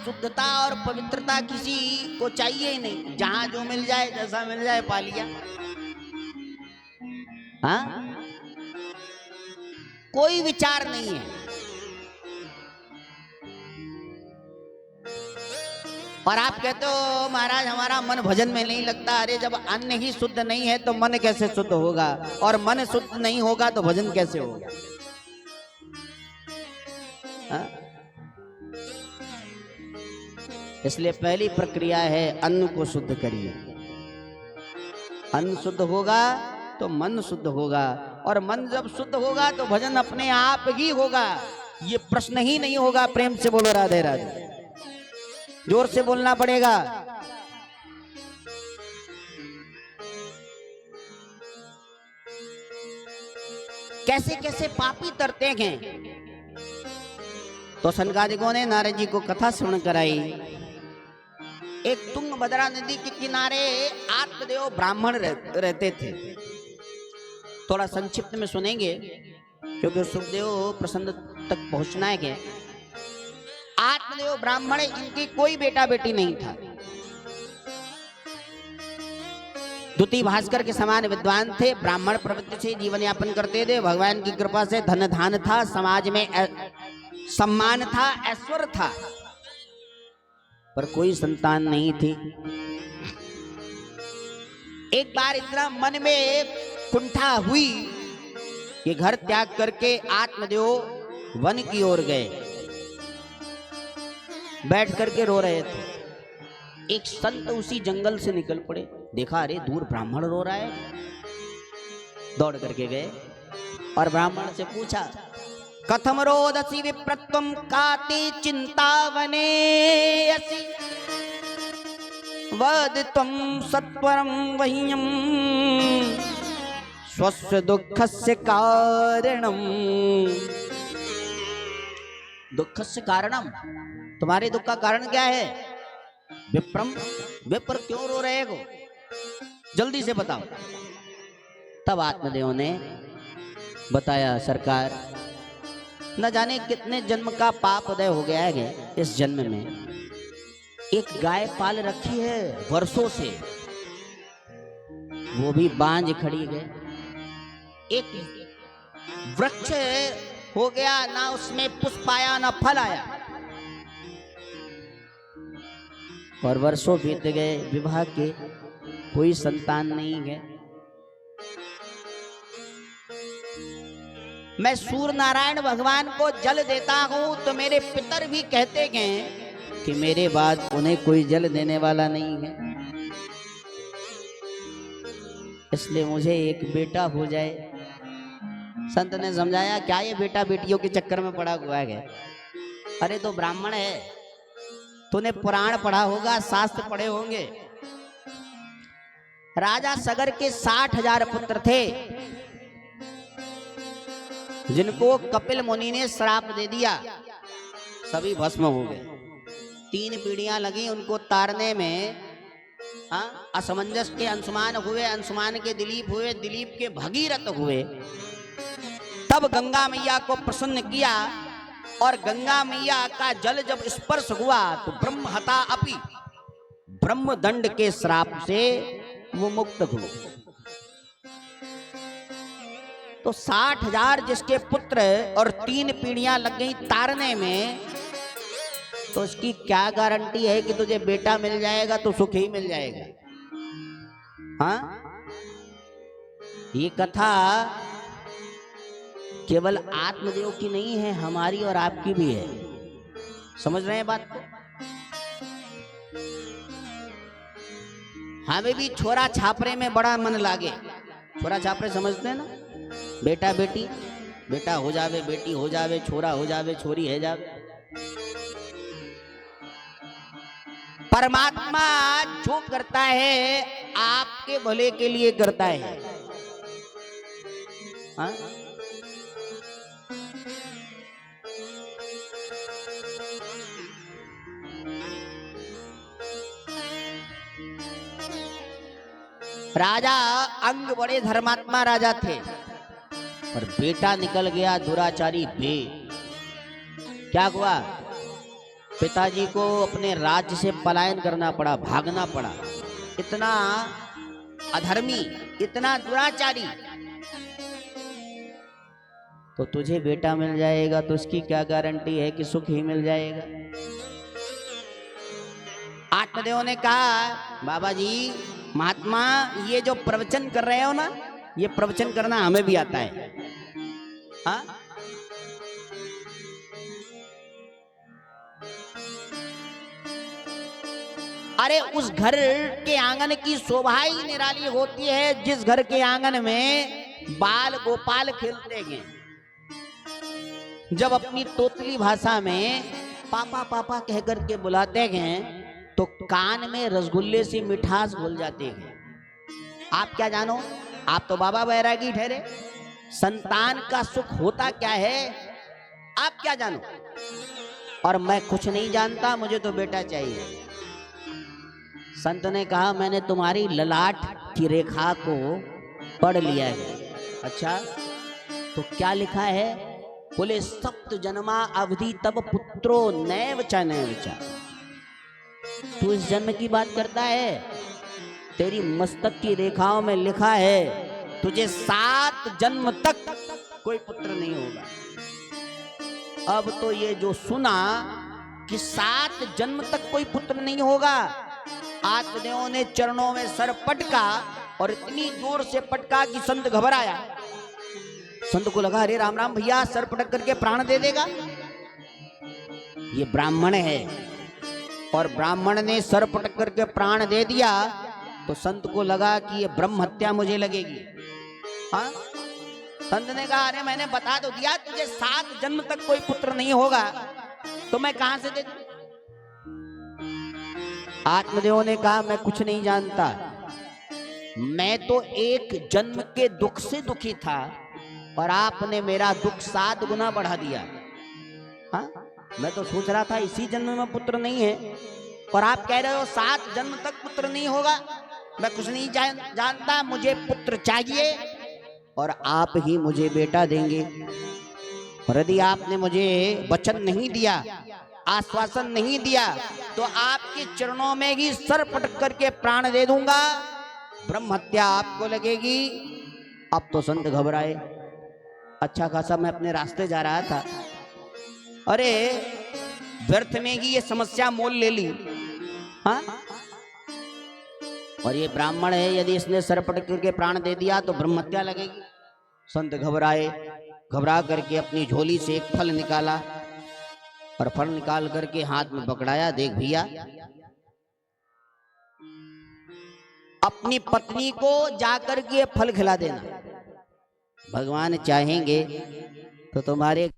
शुद्धता और पवित्रता किसी को चाहिए ही नहीं, जहां जो मिल जाए, जैसा मिल जाए पा लिया। हाँ, कोई विचार नहीं है। और आप कहते हो महाराज हमारा मन भजन में नहीं लगता। अरे जब अन्न ही शुद्ध नहीं है तो मन कैसे शुद्ध होगा, और मन शुद्ध नहीं होगा तो भजन कैसे होगा? हाँ? इसलिए पहली प्रक्रिया है अन्न को शुद्ध करिए। अन्न शुद्ध होगा तो मन शुद्ध होगा, और मन जब शुद्ध होगा तो भजन अपने आप ही होगा। ये प्रश्न ही नहीं होगा। प्रेम से बोलो राधे राधे, जोर से बोलना पड़ेगा। कैसे कैसे पापी तरते हैं। तो सनकादिकों ने नारद जी को कथा सुन कराई। एक तुंगभद्रा नदी के किनारे आत्मदेव ब्राह्मण रहते थे। थोड़ा संक्षिप्त में सुनेंगे क्योंकि सुखदेव प्रसन्न तक पहुंचना है। कि आत्मदेव ब्राह्मण, इनकी कोई बेटा बेटी नहीं था। द्वितीय भास्कर के समान विद्वान थे। ब्राह्मण प्रवृत्ति से जीवन यापन करते थे। भगवान की कृपा से धन धान था, समाज में सम्मान था, ऐश्वर्य था, पर कोई संतान नहीं थी। एक बार इतना मन में कुंठा हुई कि घर त्याग करके आत्मदेव वन की ओर गए। बैठ करके रो रहे थे। एक संत उसी जंगल से निकल पड़े। देखा अरे दूर ब्राह्मण रो रहा है। दौड़ करके गए और ब्राह्मण से पूछा, कथम रोदसी विप्रत्वम काते चिंता वने असि वद त्वं सत्वरं वह्यं स्वस्य दुःखस्य कारणम। दुःखस्य कारणम, तुम्हारे दुख का कारण क्या है? विप्रम, विप्र क्यों रो रहे हो, जल्दी से बताओ। तब आत्मदेव ने बताया, सरकार न जाने कितने जन्म का पाप उदय हो गया है। इस जन्म में एक गाय पाल रखी है वर्षों से, वो भी बांझ खड़ी है। एक वृक्ष हो गया, ना उसमें पुष्प आया ना फल आया, और वर्षों बीत गए, विवाह के कोई संतान नहीं है। मैं सूर्य नारायण भगवान को जल देता हूं तो मेरे पितर भी कहते हैं कि मेरे बाद उन्हें कोई जल देने वाला नहीं है, इसलिए मुझे एक बेटा हो जाए। संत ने समझाया, क्या ये बेटा बेटियों के चक्कर में पड़ा हुआ है? अरे तो ब्राह्मण है, तूने पुराण पढ़ा होगा, शास्त्र पढ़े होंगे। राजा सगर के 60,000 पुत्र थे, जिनको कपिल मुनि ने श्राप दे दिया, सभी भस्म हो गए। 3 पीढ़ियां लगी उनको तारने में। असमंजस के अंशुमान हुए, अंशुमान के दिलीप हुए, दिलीप के भगीरथ हुए। तब गंगा मैया को प्रसन्न किया और गंगा मैया का जल जब स्पर्श हुआ तो ब्रह्म हता अपि, ब्रह्म दंड के श्राप से वो मुक्त हुए। तो 60,000 जिसके पुत्र और 3 पीढ़ियां लग गई तारने में, तो उसकी क्या गारंटी है कि तुझे बेटा मिल जाएगा तो सुख ही मिल जाएगा? हाँ, ये कथा केवल आत्मदेव की नहीं है, हमारी और आपकी भी है। समझ रहे हैं बात को? हमें भी छोरा छापरे में बड़ा मन लागे। छोरा छापरे समझते हैं ना? बेटा बेटी, बेटा हो जावे, बेटी हो जावे, छोरा हो जावे, छोरी है जावे। परमात्मा जो करता है आपके भले के लिए करता है। हाँ? राजा अंग बड़े धर्मात्मा राजा थे, पर बेटा निकल गया दुराचारी बे। क्या हुआ? पिताजी को अपने राज्य से पलायन करना पड़ा, भागना पड़ा। इतना अधर्मी, इतना दुराचारी। तो तुझे बेटा मिल जाएगा तो उसकी क्या गारंटी है कि सुख ही मिल जाएगा? आत्मदेव ने कहा, बाबा जी महात्मा, ये जो प्रवचन कर रहे हो ना, ये प्रवचन करना हमें भी आता है। हाँ? अरे उस घर के आंगन की शोभा ही निराली होती है जिस घर के आंगन में बाल गोपाल खेलते हैं। जब अपनी तोतली भाषा में पापा पापा कहकर के बुलाते हैं तो कान में रसगुल्ले से मिठास घुल जाते हैं। आप क्या जानो, आप तो बाबा बैरागी ठहरे। संतान का सुख होता क्या है आप क्या जानो? और मैं कुछ नहीं जानता, मुझे तो बेटा चाहिए। संत ने कहा, मैंने तुम्हारी ललाट की रेखा को पढ़ लिया है। अच्छा, तो क्या लिखा है? बोले, सप्त जन्मा अवधि तब पुत्रो नैव च नैव च। तू इस जन्म की बात करता है? तेरी मस्तक की रेखाओं में लिखा है तुझे 7 जन्म तक कोई पुत्र नहीं होगा। अब तो ये जो सुना कि 7 जन्म तक कोई पुत्र नहीं होगा, आत्मदेव ने चरणों में सर पटका और इतनी जोर से पटका कि संत घबराया। संत को लगा, अरे राम राम भैया, सर पटक करके प्राण दे देगा। ये ब्राह्मण है और ब्राह्मण ने सर पटक करके प्राण दे दिया तो संत को लगा कि ये ब्रह्म हत्या मुझे लगेगी। हाँ? संत ने कहा, अरे मैंने बता तो दिया तुझे 7 जन्म तक कोई पुत्र नहीं होगा, तो मैं कहां से दे दूं? आत्मदेव ने कहा, मैं कुछ नहीं जानता, मैं तो एक जन्म के दुख से दुखी था और आपने मेरा दुख 7 गुना बढ़ा दिया। हाँ? मैं तो सोच रहा था इसी जन्म में पुत्र नहीं है और आप कह रहे हो 7 जन्म तक पुत्र नहीं होगा। मैं कुछ नहीं जानता, मुझे पुत्र चाहिए और आप ही मुझे बेटा देंगे। और यदि आपने मुझे वचन नहीं दिया, आश्वासन नहीं दिया, तो आपके चरणों में ही सर पटक करके प्राण दे दूंगा, ब्रह्म हत्या आपको लगेगी। अब तो संत घबराए। अच्छा खासा मैं अपने रास्ते जा रहा था, अरे व्यर्थ में ही ये समस्या मोल ले ली। हाँ? और ये ब्राह्मण है, यदि इसने सर पटक करके प्राण दे दिया तो ब्रह्म हत्या लगेगी। संत घबराए, घबरा करके अपनी झोली से एक फल निकाला और फल निकाल करके हाथ में पकड़ाया। देख भैया, अपनी पत्नी को जाकर के फल खिला देना, भगवान चाहेंगे तो तुम्हारे